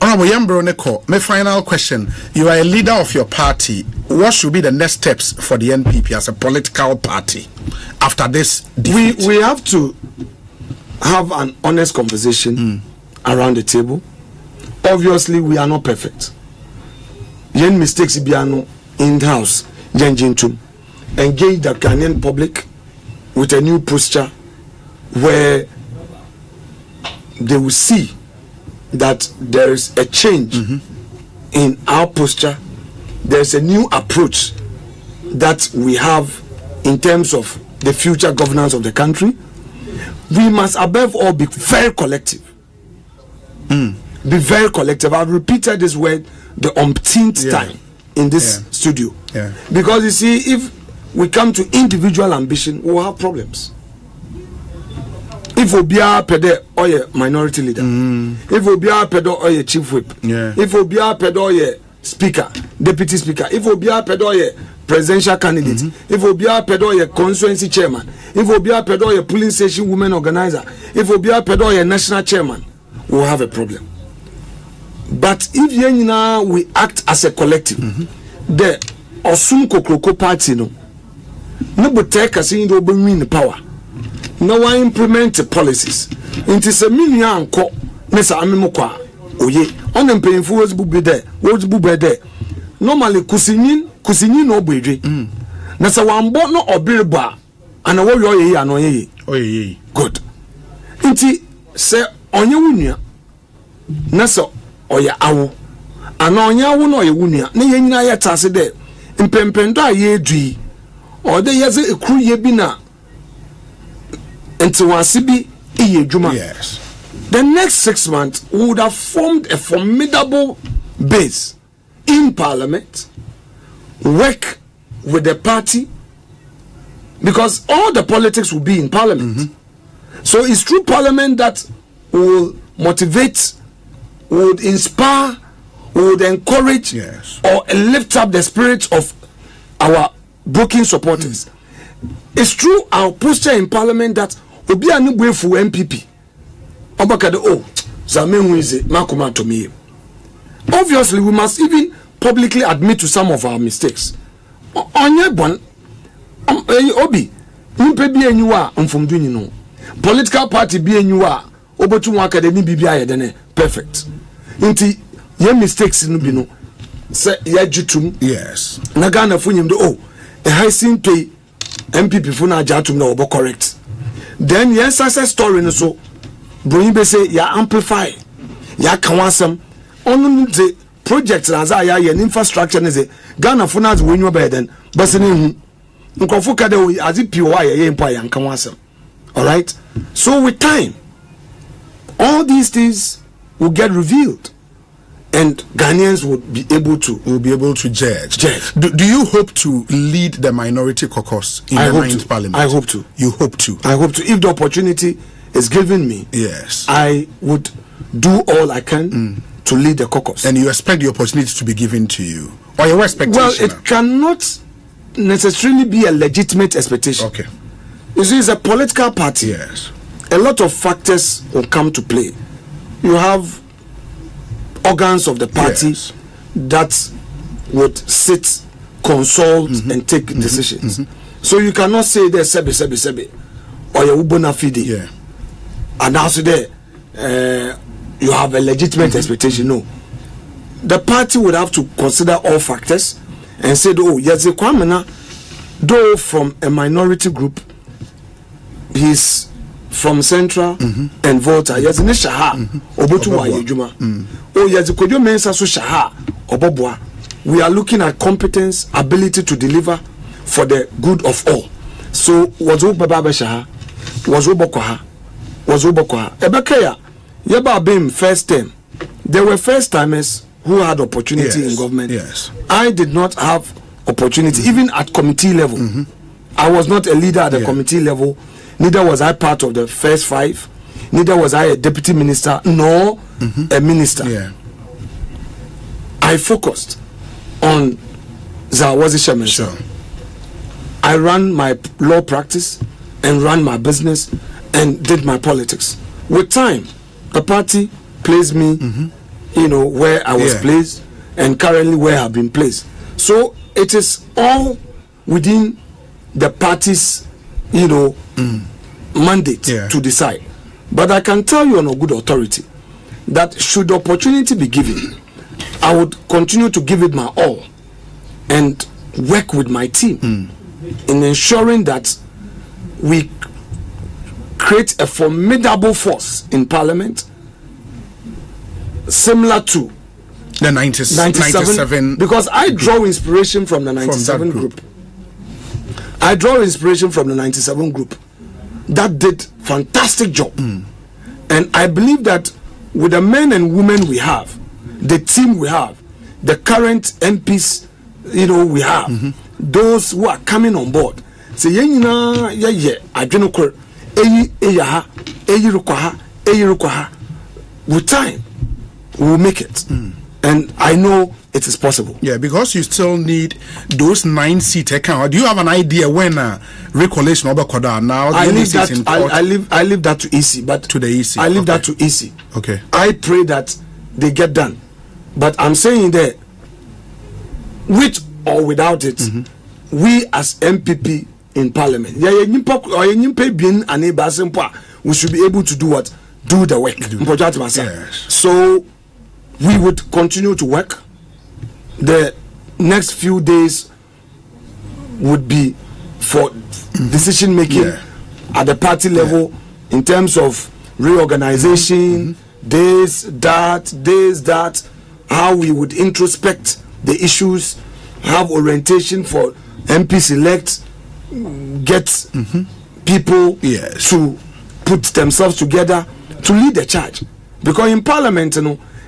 Speaker 2: Honorable Yambro Neko, my final question. You are a leader of your party. What should be the next steps for the NPP as a political party after this defeat?
Speaker 1: We have to have an honest conversation around the table. Obviously, we are not perfect. Yen mistakes biano in house, engage the Ghanaian public with a new posture where they will see that there is a change in our posture. There's a new approach that we have in terms of the future governance of the country. We must above all be very collective. Be very collective. I've repeated this word the umpteenth time in this studio. Because you see, if we come to individual ambition, we'll have problems. If Obia Pede or a minority leader, if Obia Pedo or a chief whip, if Obia Pedo or a speaker, deputy speaker, if Obia Pedo or a presidential candidate, if Obia Pedo or a constituency chairman, if Obia Pedo or a polling station women organizer, if Obia Pedo or a national chairman, we'll have a problem. But if yenina we act as a collective, the Osun Kokroko party no but saying do win the power. No one implement the policies. Into a million uncle, Mesa Amimokwa, oye, on them paying for what's be there, what's be there. Normally, Kusinin no bedre. Nasa one bought no or bar, and a warrior ano ye. Good. Inti say on your wunia, Nasa or ya awu, and on ya wun or your wunia, ne yena ya tase there, in Pempenda ye dri, or the yaze a crew ye bina. Yes. The next 6 months would have formed a formidable base in Parliament, work with the party, because all the politics will be in Parliament. So it's through Parliament that will motivate, would inspire, would encourage, or lift up the spirits of our broken supporters. It's through our posture in Parliament that Obi anu gbe fu MPP obakade Zame wize makoma to me. Obviously we must even publicly admit to some of our mistakes. Onye bon obi nimpe bi enyiwa mfomdu nyi no political party bi enyiwa obotu wa academy bibia ye dene perfect nti ye mistakes no bi no se ya jutum na Ghana funyim do a high sin pay MPP for na jatum na obo correct. Then yes success story no so bring be say ya amplify ya kanwasem onu the project na za ya infrastructure ne say Ghana for na we nwa beden but ne hu nkofo ka de as it pure ya empa ya kanwasem. All right, so with time all these things will get revealed and Ghanaians would be able to
Speaker 2: judge. Do you hope to lead the minority caucus in the 9th Parliament?
Speaker 1: I hope to.
Speaker 2: You hope to?
Speaker 1: I hope to. If the opportunity is given me, I would do all I can to lead the caucus.
Speaker 2: And you expect the opportunity to be given to you? Or your expectation?
Speaker 1: Well, it cannot necessarily be a legitimate expectation.
Speaker 2: Okay.
Speaker 1: You see, it's a political party. a lot of factors will come to play. You have organs of the party that would sit, consult, and take decisions. So you cannot say there's sebe, or you bona fide. And also there, you have a legitimate expectation. No. The party would have to consider all factors and say, oh, yes, the Kwamena, though from a minority group, he's from Central and Volta. Yes, in Shaha, Obotu Wayejuma. Oh, yes, the Kojo Mensa so Shaha, Obobwa. We are looking at competence, ability to deliver for the good of all. So, Wazo Baba Shaha, Wazo Bokwaha, Wazo Bokwaha. Ebekaya, Yaba Bim, first term. There were first timers who had opportunity in government. I did not have opportunity, even at committee level. I was not a leader at the committee level. Neither was I part of the first 5. Neither was I a deputy minister, nor a minister. I focused on Zawazi Shemensa. I ran my law practice and ran my business and did my politics. With time, the party placed me, where I was placed, and currently where I've been placed. So it is all within the party's, mandate to decide. But I can tell you on a good authority that should the opportunity be given, I would continue to give it my all and work with my team in ensuring that we create a formidable force in Parliament, similar to
Speaker 2: the 97.
Speaker 1: Because I draw inspiration from the 97 group. I draw inspiration from the 97 group that did fantastic job. And I believe that with the men and women we have, the team we have, the current MPs, we have, those who are coming on board, say, with time, we will make it. And I know it is possible.
Speaker 2: Yeah, because you still need those 9 seat account. Do you have an idea when recollation over now?
Speaker 1: I leave that to EC, but
Speaker 2: to the EC.
Speaker 1: I leave that to EC.
Speaker 2: Okay.
Speaker 1: I pray that they get done. But I'm saying that with or without it, we as MPP in Parliament, we should be able to do what? Do the work.
Speaker 2: Yes.
Speaker 1: So we would continue to work. The next few days would be for decision making at the party level in terms of reorganization, this, that, how we would introspect the issues, have orientation for MP select, get people to put themselves together to lead the charge. Because in Parliament,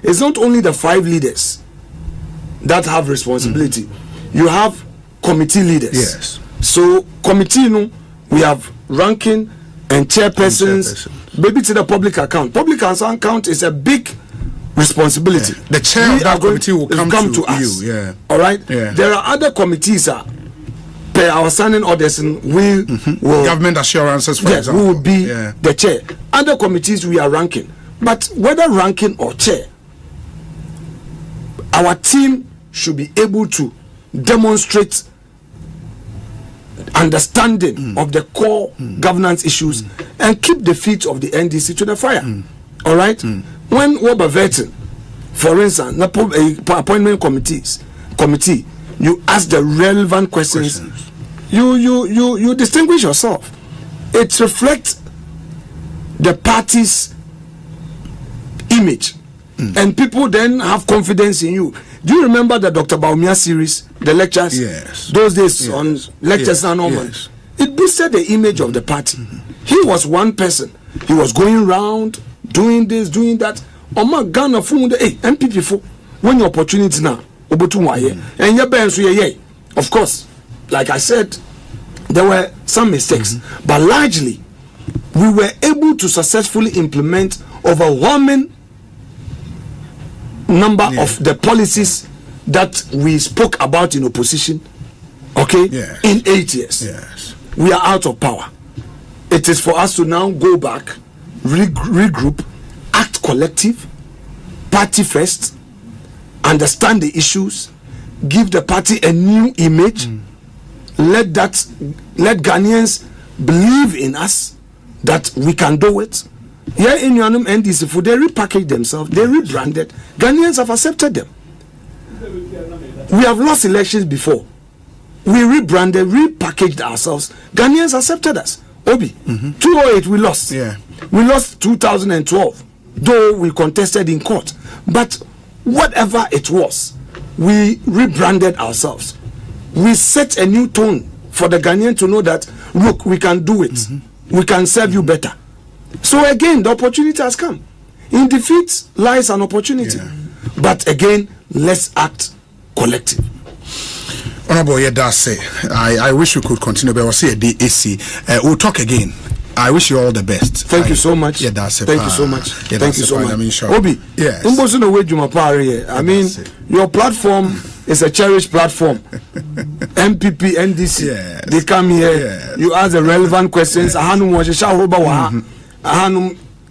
Speaker 1: it's not only the 5 leaders that have responsibility. You have committee leaders. So committee, we have ranking and chairpersons. Maybe to the public account. Public account is a big responsibility.
Speaker 2: The chair of that committee will come to us.
Speaker 1: All right. There are other committees per our signing orders, and we will
Speaker 2: government assurances, for example.
Speaker 1: We will be the chair. Other committees we are ranking, but whether ranking or chair, our team should be able to demonstrate understanding of the core governance issues and keep the feet of the NDC to the fire. All right. When we're vetting, for instance, appointment committee, you ask the relevant questions. You distinguish yourself. It reflects the party's image, and people then have confidence in you. Do you remember the Dr. Baumia series, the lectures? Those days on lectures and all. It boosted the image of the party. He was one person. He was going around doing this, doing that. Oma Ghana funde MPP for when your opportunity now. And of course, like I said, there were some mistakes, but largely we were able to successfully implement overwhelming number of the policies that we spoke about in opposition. In 8 years. We are out of power. It is for us to now go back regroup, act collective, party first, understand the issues, give the party a new image. Let Ghanaians believe in us that we can do it. Here in Yanum NDC, for they repackaged themselves, they rebranded. Ghanaians have accepted them. We have lost elections before. We rebranded, repackaged ourselves. Ghanaians accepted us. Obi, 2008 we lost.
Speaker 2: Yeah.
Speaker 1: We lost 2012, though we contested in court. But whatever it was, we rebranded ourselves. We set a new tone for the Ghanaian to know that, look, we can do it. We can serve you better. So again, the opportunity has come. In defeat lies an opportunity.
Speaker 2: Yeah.
Speaker 1: But again, let's act collective.
Speaker 2: Honorable Yedase, I wish we could continue, but we'll see a DAC. We'll talk again. I wish you all the best.
Speaker 1: Thank you so much.
Speaker 2: Yedase,
Speaker 1: thank you so much.
Speaker 2: Yedase,
Speaker 1: thank you so much.
Speaker 2: I mean, sure.
Speaker 1: Obi,
Speaker 2: yes.
Speaker 1: I mean, your platform is a cherished platform. MPP, NDC,
Speaker 2: yes.
Speaker 1: they come here.
Speaker 2: Yes.
Speaker 1: You ask the relevant questions.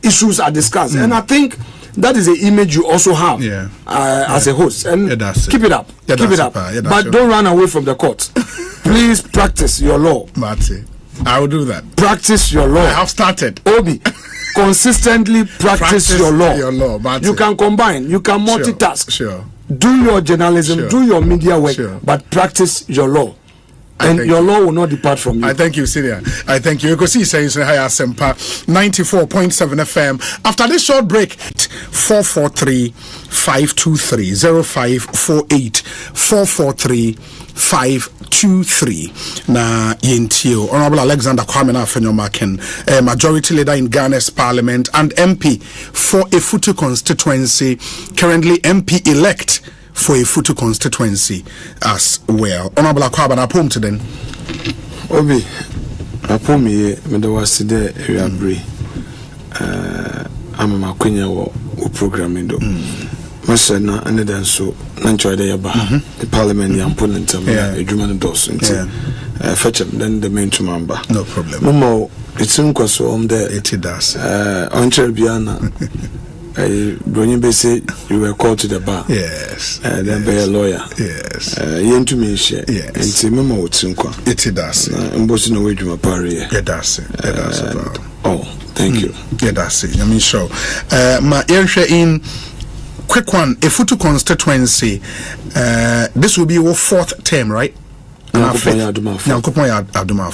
Speaker 1: Issues are discussed, and I think that is the image you also have as a host. And keep it up, keep it up. But don't run away from the court. Please practice your law.
Speaker 2: Mate, I will do that.
Speaker 1: Practice your law.
Speaker 2: I have started.
Speaker 1: Obi, consistently practice your law.
Speaker 2: Your law,
Speaker 1: you can combine, you can multitask.
Speaker 2: Sure.
Speaker 1: Do your journalism, do your media work, but practice your law. And your law will not depart from you.
Speaker 2: I thank you, Syria. I thank you. You can see saying Higher Sempa 94.7 FM. After this short break, 443-523-0548. 443-523. Na Yintio. Honorable Alexander Kwame Afeyno Markins, majority leader in Ghana's parliament and MP for Efutu constituency, currently MP elect for a Futu constituency as well. Honorable Akwaba, na pom to den.
Speaker 1: Obi, na pom ye me da wase de area bre. Ama makwenya wo programming do. Masha na ane dan so na nchoy de yaba. The parliament ya opponent am edwuma no dos nti. Fetch then the main member.
Speaker 2: No problem.
Speaker 1: Momo it's nkwaso there.
Speaker 2: It does.
Speaker 1: On Cherbiana. Say you were called to the bar.
Speaker 2: Yes.
Speaker 1: Then be a lawyer.
Speaker 2: Yes.
Speaker 1: You to me share.
Speaker 2: Yes.
Speaker 1: And see me more tsinkwa.
Speaker 2: It does.
Speaker 1: Mbosi no wejuma pare.
Speaker 2: It does.
Speaker 1: Oh, thank you.
Speaker 2: It does. I mean sure. Ma yenhwe in quick one, Efutu constituency. This will be your fourth term, right? Aduma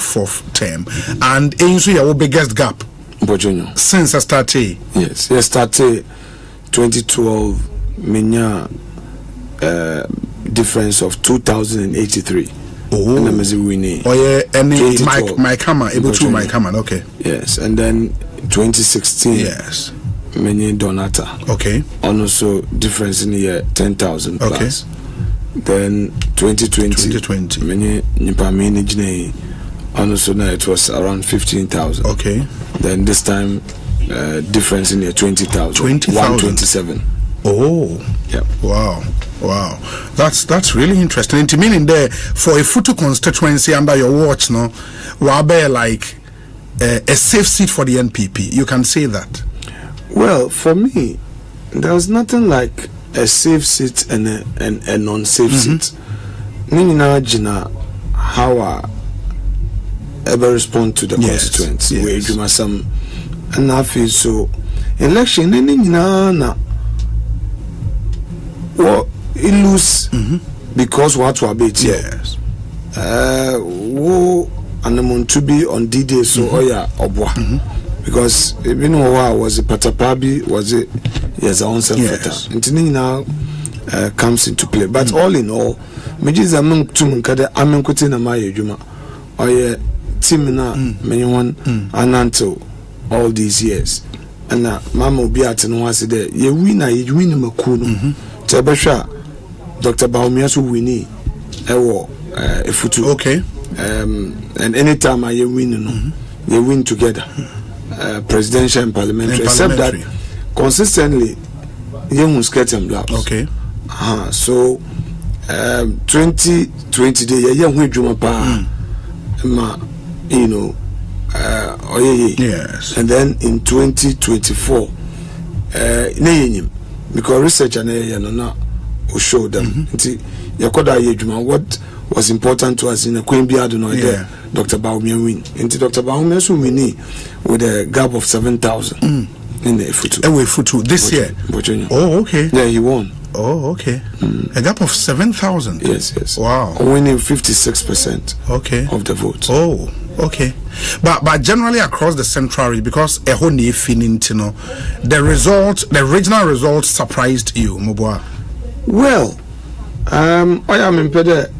Speaker 2: fourth term. And also your biggest gap. Since I started?
Speaker 1: Yes, I started 2012, minya difference of 2083.
Speaker 2: Oh,
Speaker 1: and I'm winning.
Speaker 2: Oh yeah, any Mike Hammer, able to Mike Hammer, okay.
Speaker 1: Yes, and then 2016.
Speaker 2: Yes.
Speaker 1: Many Donata.
Speaker 2: Okay.
Speaker 1: And also difference in the year 10,000 plus.
Speaker 2: Okay.
Speaker 1: Then 2020. Many Nipa manage. And also now it was around 15,000.
Speaker 2: Okay.
Speaker 1: Then this time, difference in the 20,000. 127.
Speaker 2: Oh.
Speaker 1: Yeah.
Speaker 2: Wow. That's really interesting. And to mean in there for a Futu constituency under your watch, no, wabe like a safe seat for the NPP. You can say that.
Speaker 1: Well, for me, there was nothing like a safe seat and a non-safe seat. Nina Jina, how ever respond to the constituents where you must and I feel so election na well it lose because what we bet wo and to be on D-Day so obwa because even I was a patapabi was it own self now comes into play but all in all me just among two kada amenkote na my adwuma team na many until all these years and mama will be at no was there you win makuno Tebesha Dr. Baumiasu winnie a Futu
Speaker 2: okay
Speaker 1: and anytime I win you win together presidential and parliamentary except that consistently you must get them blocks
Speaker 2: okay
Speaker 1: so 2020 day young ma you know
Speaker 2: Yes.
Speaker 1: And then in 2024 because research and na will show them what was important to us in a Queen Biado Dr. Baumia win. Into Dr. Baumia so we with a gap of 7,000 in the Futu.
Speaker 2: This year. Oh, okay.
Speaker 1: Yeah, he won.
Speaker 2: Oh, okay. A gap of 7,000.
Speaker 1: Yes.
Speaker 2: Wow.
Speaker 1: Winning 56% of the vote.
Speaker 2: Oh, okay. But generally across the central region, because the regional results surprised you, Mubwa.
Speaker 1: Well, I am impeded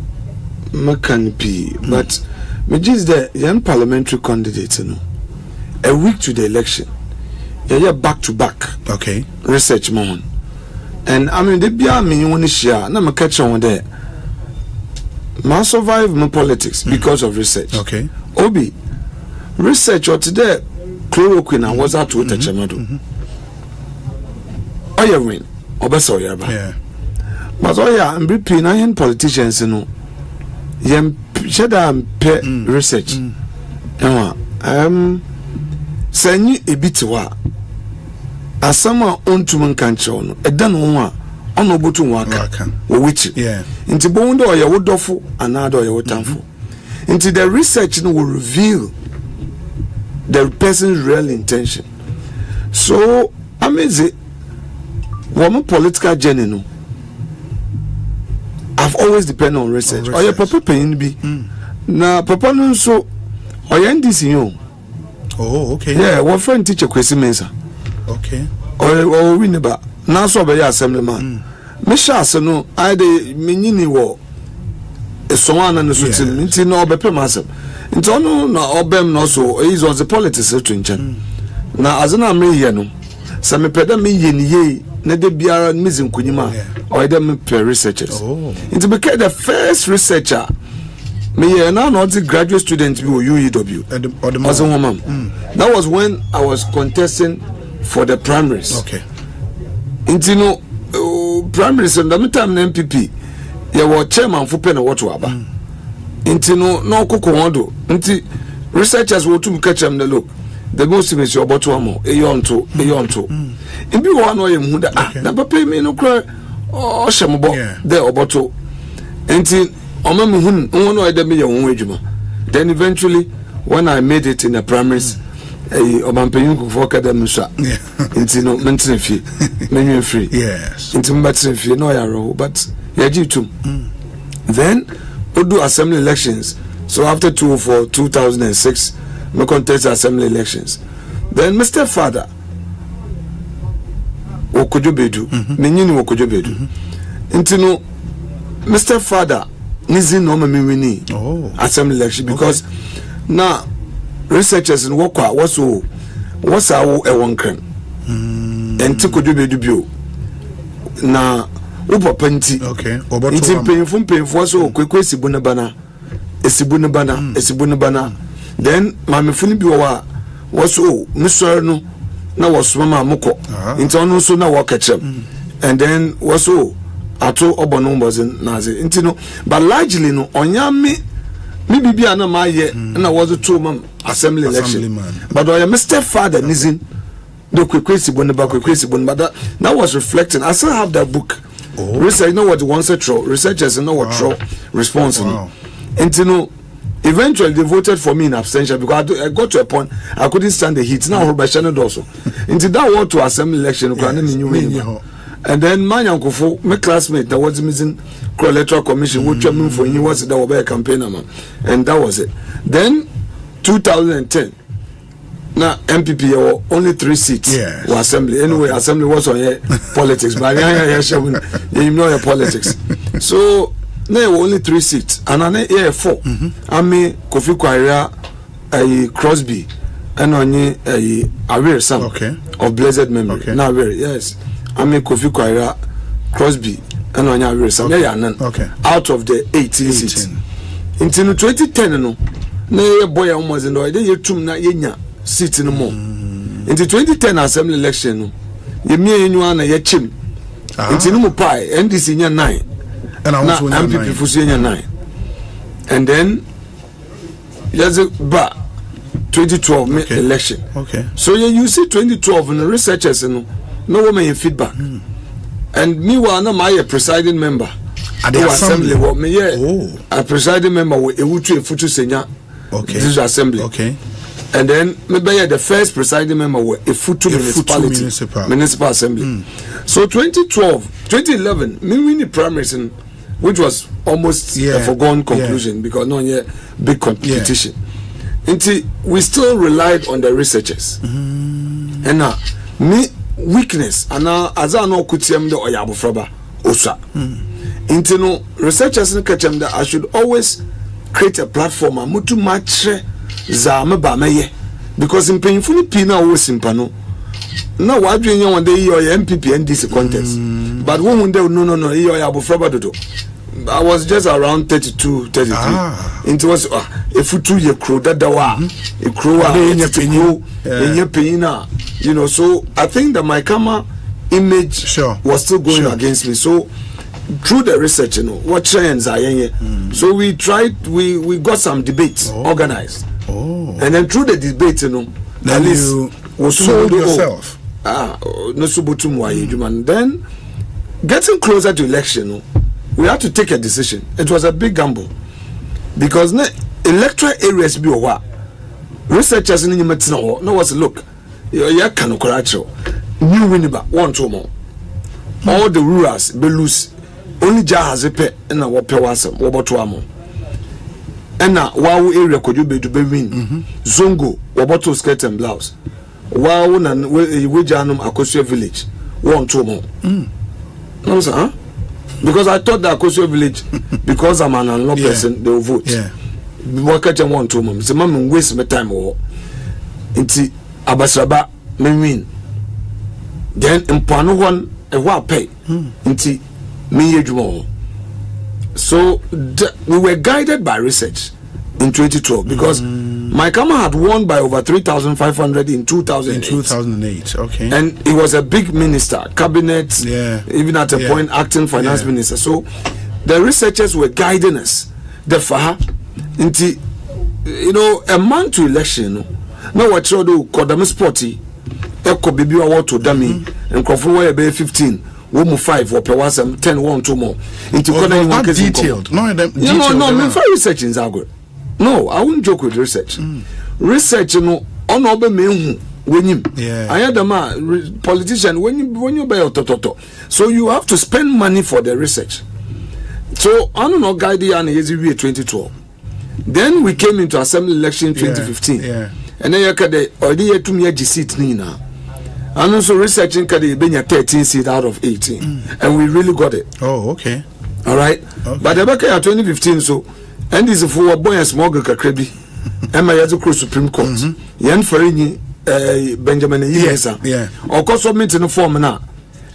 Speaker 1: P, but me just the young parliamentary candidate, a week to the election, back to back.
Speaker 2: Okay.
Speaker 1: Research man. And I mean, they be a me want to share. Now me catch on there. Ma survive my politics because of research.
Speaker 2: Okay.
Speaker 1: Obi, research or today, chloroquine and was out with the chamado. Oya win, obesa oya ba.
Speaker 2: Yeah.
Speaker 1: But oya, I'm be paying politicians, Yem shada pe research. Senyi ebitiwa. Asama ontuman kancho no eda no ho a ono obotu waka wo wichi nti bo ndo oya wodofo anado oya wotamfo nti the research no will reveal the person's real intention. So amazing woman political journey no I've always depended on research. Oya papa pain bi na papa no so oya ndisi yo.
Speaker 2: Oh, okay.
Speaker 1: Yeah, one friend teacher Kwesi Mensah.
Speaker 2: Okay.
Speaker 1: Or we never now so be assemblyman. Misha no I de menyini wo esonwa na so tin nti na obepe masem. Nti ono na obem no so is on the politics to nchen. Na azena me ye no. Sa me peda me ye ni ye na de biara mizin kunyima or dem per researchers. Nti because the first researcher me ye na not the graduate student bi UEW. That was when I was contesting for the primaries.
Speaker 2: Okay.
Speaker 1: Intino primaries and the time MPP. You were chairman for pen what to aba. Intino no kokomodo. Inti researchers will to catch them the look. The most is your bottom a yonto. In be one way muda. Never pay me no cry or shambo there or bottle. Inti omamuhun one way me your wage. Then eventually when I made it in the primaries Obampeyunku for Academia. Into no mental fee, menu free.
Speaker 2: Yes.
Speaker 1: Into mental fee, no yarrow, but yajitu. Then we do assembly elections. So after 2006, we contest assembly elections. Then Mr. Father, Wokojobedu, Menyini Wokojobedu. Into no Mr. Father, Nizi no me assembly election because now. Researchers in Wokwa what's our one crane and took a dubio na upa penti.
Speaker 2: Okay,
Speaker 1: it's in painful so quick esibunabana then Mammy Funibiwa was Mr. No now was Mama Moko into no so now walk at him and then was Ato Obono was in Nazi intino but largely no on yami. Maybe be an my year, and I was a 2-month assembly election. But I am Mr. Father Nizin, no crazy bone about crazy bone, but that was reflecting. I still have that book. Research, know what wants a throw, researchers know what throw response. And you know, eventually they voted for me in abstention because I got to a point I couldn't stand the heat. Now, by Shannon also. Into that war to assembly election, and then my uncle, my classmate, that was missing electoral commission, which I mean for you was that was a campaigner man, and that was it. Then 2010, now MPP only 3 seats. Were assembly anyway. Assembly was on here politics, but you know your politics. So there were only 3 seats, and I had 4. I mean Kofi Kwaira, a Crosby, and only a Aware Sam of blessed memory. Now yes. I mean Kofi Kwaira, Crosby, and Onya Wilson. Out of the 18 seats. Until 2010, no, boy almost in the year 2 na yenya seat no more. Into 2010 assembly election, no, ye me anyone ye chim. Until no pie, NDC 9, and I was MPP for 9. And then yes, but 2012 election.
Speaker 2: Okay.
Speaker 1: So you see 2012 and the researchers no woman feedback. And meanwhile, no my presiding member
Speaker 2: at the assembly.
Speaker 1: A presiding member with a futu senya.
Speaker 2: Okay.
Speaker 1: This assembly.
Speaker 2: Okay.
Speaker 1: And then maybe the first presiding member with a futu municipal assembly. So 2011, me win the primaries, which was almost a foregone conclusion because no big competition. Until we still relied on the researchers. And now me weakness and now as I know kutiam de oyabo fraba osa. Until no researchers in kachem that I should always create a platform mutu matre za meba meye because in painfully pina always simpano. Now what doing one day your MPP NDC contest. But one day no oyabo fraba dodo. I was just around 32, 33. It was a futu ye crow that dawa, a crow, you know. So I think that my karma image was still going against me. So through the research, you know, what trends are here. So we tried, we got some debates organized, and then through the debate, you know,
Speaker 2: then
Speaker 1: at least
Speaker 2: you sold yourself.
Speaker 1: No subutum. Then getting closer to election, you know, we had to take a decision. It was a big gamble because electoral areas be what researchers in the no was look. You can new Winneba 1 2 more. All the rurals be loose. Only jar has a pet and a wapawasam wabotuamo. And now wow area could you be to be win Zongo waboto skirt and blouse. Wow and we janum Akosua village 1 2 more. No sir, huh? Because I thought that Akosua village, because I'm an unlocked person, they will vote. We catch 1 2 months. The mom waste my time or into Abasraba me win. Then in Pano one a wa pay into me yejumo. So we were guided by research in 2012 because my Kama had won by over 3,500 in 2008.
Speaker 2: Okay.
Speaker 1: And he was a big minister, cabinet, even at a point acting finance minister. So the researchers were guiding us. The Faha, into you know, a month to election. No, what you do, Kodam Sporty, Eko Bibi Wato Dummy, and Kofu Bay 15. 5 or per 10 1 2 more into
Speaker 2: not detailed. No,
Speaker 1: me for research in Zagreb. No, I won't joke with research. Research, you know, on obe me when you I had a politician when you buy a toto. So you have to spend money for the research. So I don't know, guide the and 2012. Then we came into assembly election in 2015. And then you had the idea to me seat Nina. And also researching Kadi 13 seat out of 18. And we really got it.
Speaker 2: Oh, okay.
Speaker 1: All right. Okay. But the back at 2015, so and this is for a boy and small Kakrebi. And my other Supreme Court. Yan Farini Benjamin Yesa. Or course submitting a form now.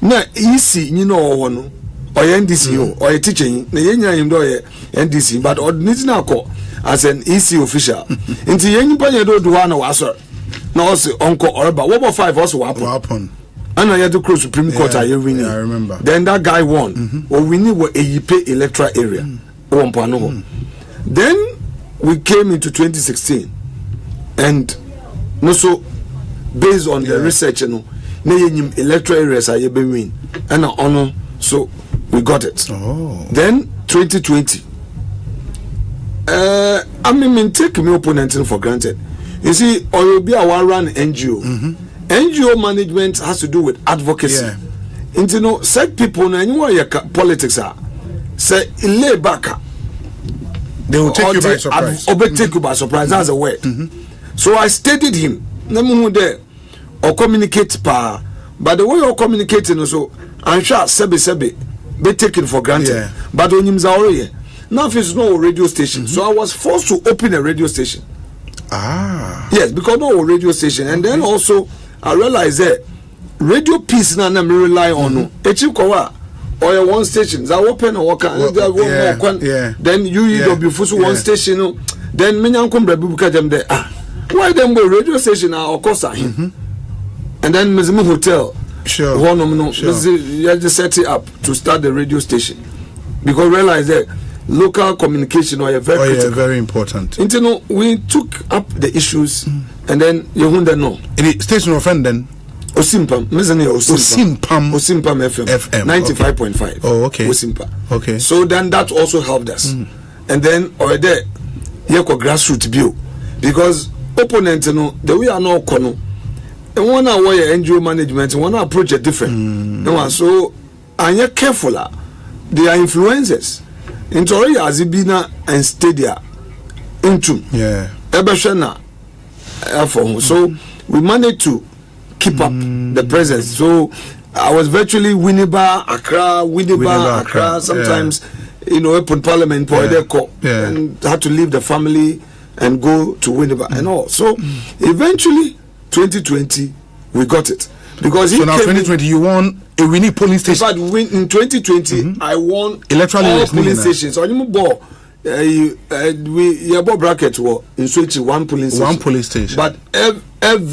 Speaker 1: Now, easy, you know, one or NDC or a teaching, the Yenya NDC, but ordinary now call as an EC official. Into Yan Panyado Duana was no, also uncle or about 1 or 5 also happen. And I had to cross Supreme Court. I
Speaker 2: remember.
Speaker 1: Then that guy won. Or we knew what a pay electoral area. Then we came into 2016, and no so based on the research, you know, electoral areas are been win and honor. So we got it. Then 2020. I mean, take my opponent for granted. You see, or you'll be a one-run NGO. NGO management has to do with advocacy. And you know, set people, and you know your politics are. Say, lay back.
Speaker 2: They will take you by surprise.
Speaker 1: Take you by surprise. That's a word. So I studied him. Or communicate pa. But the way you're communicating also, I'm sure sebi be taken for granted. But when you're already now, there's no radio station. So I was forced to open a radio station. Yes, because no radio station, and then also I realized that radio piece na me rely on or one station. I open or then UEW fusu one station. Then many uncle buka them there. Why them go radio station or course and then Mizumu Hotel. You just set it up to start the radio station because realize that local communication or very critical.
Speaker 2: Very important.
Speaker 1: You know, we took up the issues and then you wouldn't know.
Speaker 2: In the station of then
Speaker 1: Osimpam FM 95.5.
Speaker 2: Oh, okay.
Speaker 1: Osimpa.
Speaker 2: Okay.
Speaker 1: So then that also helped us. And then already you have grassroots build because opponent, you know, the way are not kono. And one hour NGO management, one approach is different. No, so and you're careful. They are influencers. Into Azibina and Stadia into Ebeshana. So we managed to keep up the presence. So I was virtually Winneba, Accra. Sometimes, you know, open parliament and had to leave the family and go to Winneba and all. So eventually, 2020, we got it. Because
Speaker 2: so now 2020, you won a winning polling station.
Speaker 1: In fact, in 2020, I won
Speaker 2: electoral
Speaker 1: all polling stations. So you bought we bought bracket war in Switch one polling station. But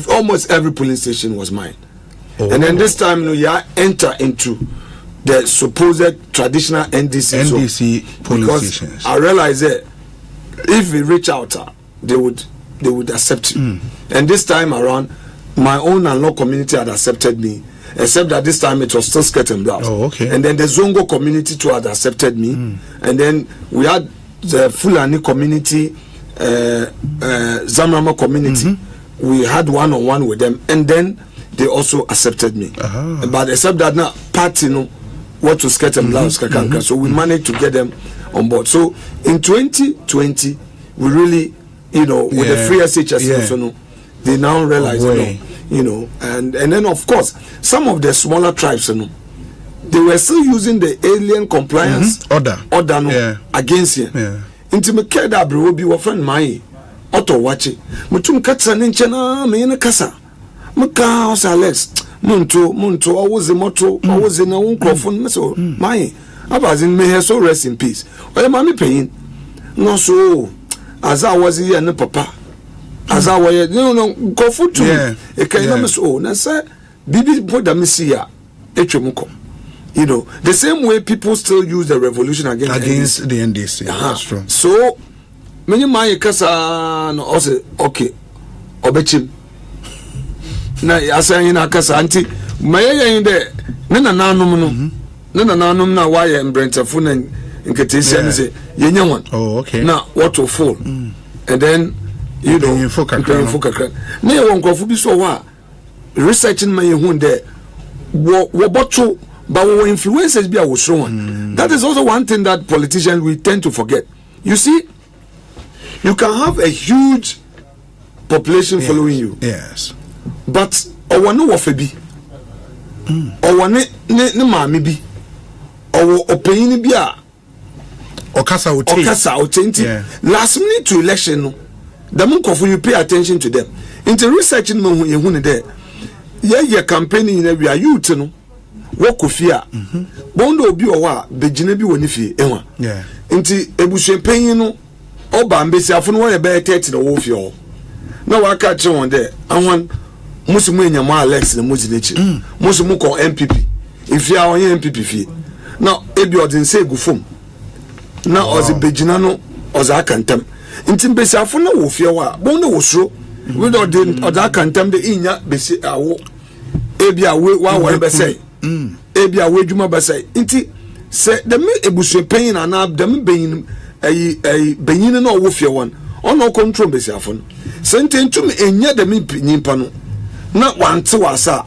Speaker 1: almost every polling station was mine. And then this time, you enter into the supposed traditional NDC
Speaker 2: polling stations.
Speaker 1: I realized that if we reach out, they would accept you. And this time around, my own and law community had accepted me, except that this time it was still skirt and blouse. And then the Zongo community too had accepted me. And then we had the Fulani community, Zamrama community. We had one-on-one with them, and then they also accepted me. But except that now party, you know, what to skirt and blouse, so we managed to get them on board. So in 2020, we really, you know, with the free SHS, you know, they now realize, you know, and then of course some of the smaller tribes, you know, they were still using the alien compliance order no, against him. Into me care that bro be friend my auto watch it. Mutum katsa ninchena me na kasa. Muka os Alex Munto always the motto always in a microphone so my abazin me so rest in peace. Oya mami pain no so as I was here and papa as I was go food to e kan na me so na say bibi put da me see ya etwemuko. You know, the same way people still use the revolution against
Speaker 2: the NDC. That's true.
Speaker 1: So many my kasa no also okay obechim na asan na kasa anti maye in there na nanum na why embrentafo na nketesi na say yenye one.
Speaker 2: Oh, okay.
Speaker 1: Now what to fall and then you know kakra na ye won krofo bi so wa researching my hu there wo boto but our influencers be our shown. That is also one thing that politicians we tend to forget. You see, you can have a huge population following you.
Speaker 2: Yes.
Speaker 1: But our no wafebi. Our ne mami bi. Our opinion bi a.
Speaker 2: Okasa
Speaker 1: otenti. Last minute to election, the monk you pay attention to them. Into researching mo ye there. Yeah, campaigning in we are youth no. Wokofia bondo obi owa begina bi woni fie enwa nti ebusuapanyin no oba mbesi afo no wo be 30 na wo fie ho na waka che won de anwan musimu enyamo Alex na muzinechi musimu ko MPP ifia onye MPP fie na ebi odin se gufom na ozi begina no oza akantem nti mbesi afo na wo fie wa bondo wo suro we do odin oza akantem de inya besi awo ebi awe wa wo be say ebi awedwuma basai nti se dem ebusue panyin na dem benyin benyin na owofie won ono control besi afon sententum enya dem nyimpa no na wante wasa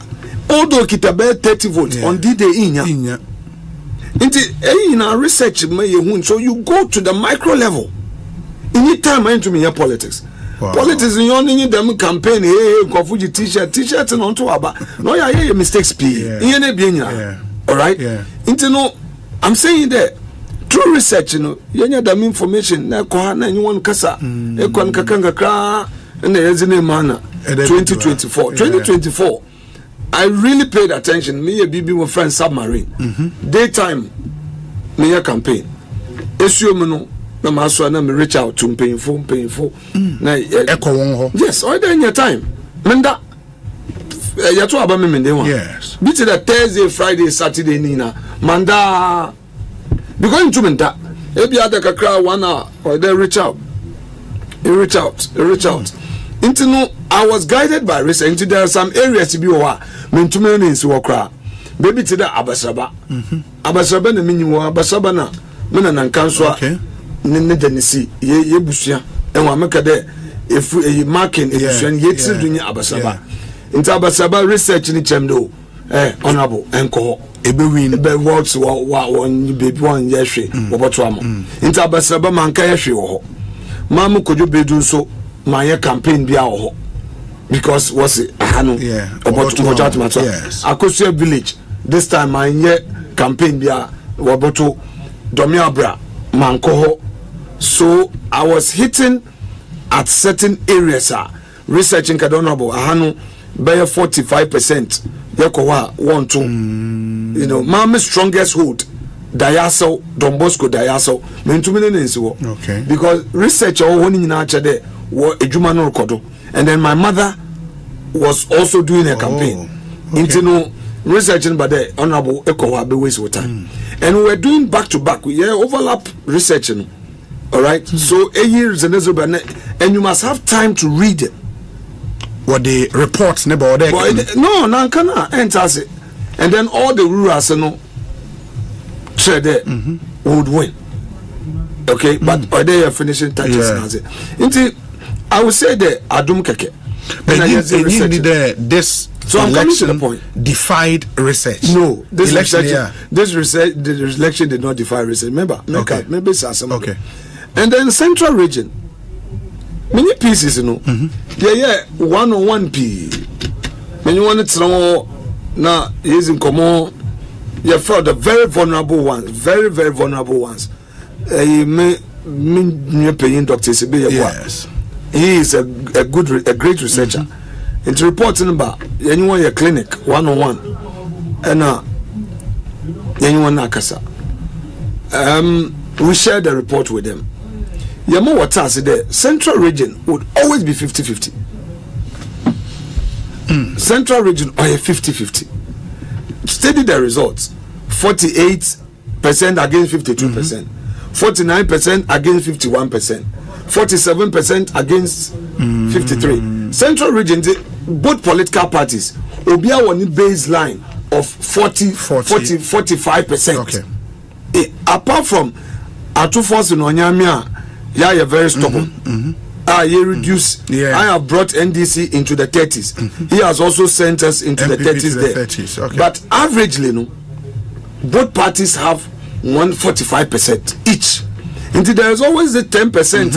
Speaker 1: odo kitabe 30 votes on the day inya nti na research me yehun so you go to the micro level anytime into me politics. Politics in your them campaign, hey, Kofuji t-shirt and on to aba. No, yeah, mistakes p. All right. Into no, I'm saying that through research, you know, you need them information. Na kohana anyone kasa, ekwan kakanga kra, and there's a manner. 2024. I really paid attention. Me and BB were friends submarine. Daytime, me campaign. Esio na maso na me reach out to painful na
Speaker 2: echo won ho
Speaker 1: yes all day in your time menda ya to aba me mende one
Speaker 2: yes
Speaker 1: beat the Thursday Friday Saturday nina manda because into menda Ebi ada kakra 1 hour or they reach out. You reach out. Into no, I was guided by research. Into there are some areas to be over. Mentume no insi wakra. Baby to the Abasaba. Abasaba na minimum Abasaba na. Mena nankanswa.
Speaker 2: Okay.
Speaker 1: Ne denisi ye busia. Enwa meka de if marking ebusia ye tiri dunya Abasaba. Into Abasaba research ni chemdo. Honorable enko.
Speaker 2: Ebe win
Speaker 1: be words wa baby one yehwe woboto am. Into Abasaba manka yehwe wo ho. Mamu kojo bedu so my campaign be our because was it Hanu about yes. Akosia village this time my campaign be waboto Domiabra Mankoho. So I was hitting at certain areas researching Kadonabo Hanu by 45% Yakowa 1 2 you know Mama's strongest hold Diaso Don Bosco Diaso
Speaker 2: okay
Speaker 1: because research in there ejuma no rekodo and then my mother was also doing a campaign into no researching by the honorable Ekowa be waste time and we were doing back to back we overlap researching all right so a year is and you must have time to read it
Speaker 2: what the reports no
Speaker 1: nankana enters it and then all the rurals no share there would win okay but are they finishing touches into I would say that Adum Keke.
Speaker 2: But this
Speaker 1: so I'm coming to the point.
Speaker 2: Defied research.
Speaker 1: No, this
Speaker 2: election,
Speaker 1: the election did not defy research. Remember, maybe it's
Speaker 2: okay.
Speaker 1: And then Central Region, many pieces, you know. 101p. When you want to know now, using common, you felt the very vulnerable ones, very vulnerable ones. You may paying doctors.
Speaker 2: Yes.
Speaker 1: He is a great researcher. It's reporting about anyone your clinic 101 and anyone nakasa. We share the report with them. Yamo Watasi there, Central Region would always be 50-50. Central Region or 50-50. Study the results. 48% against 52%. 49% against 51%. 47% against 53. Central Region, both political parties, Obia won a baseline of 45%.
Speaker 2: Okay.
Speaker 1: Apart from Atu Force in Onyamia, you're very stubborn. You reduce. I have brought NDC into the 30s. He has also sent us into
Speaker 2: MPP
Speaker 1: the 30s there.
Speaker 2: 30s. Okay.
Speaker 1: But averagely, no, both parties have 145% each. Until there is always the 10%.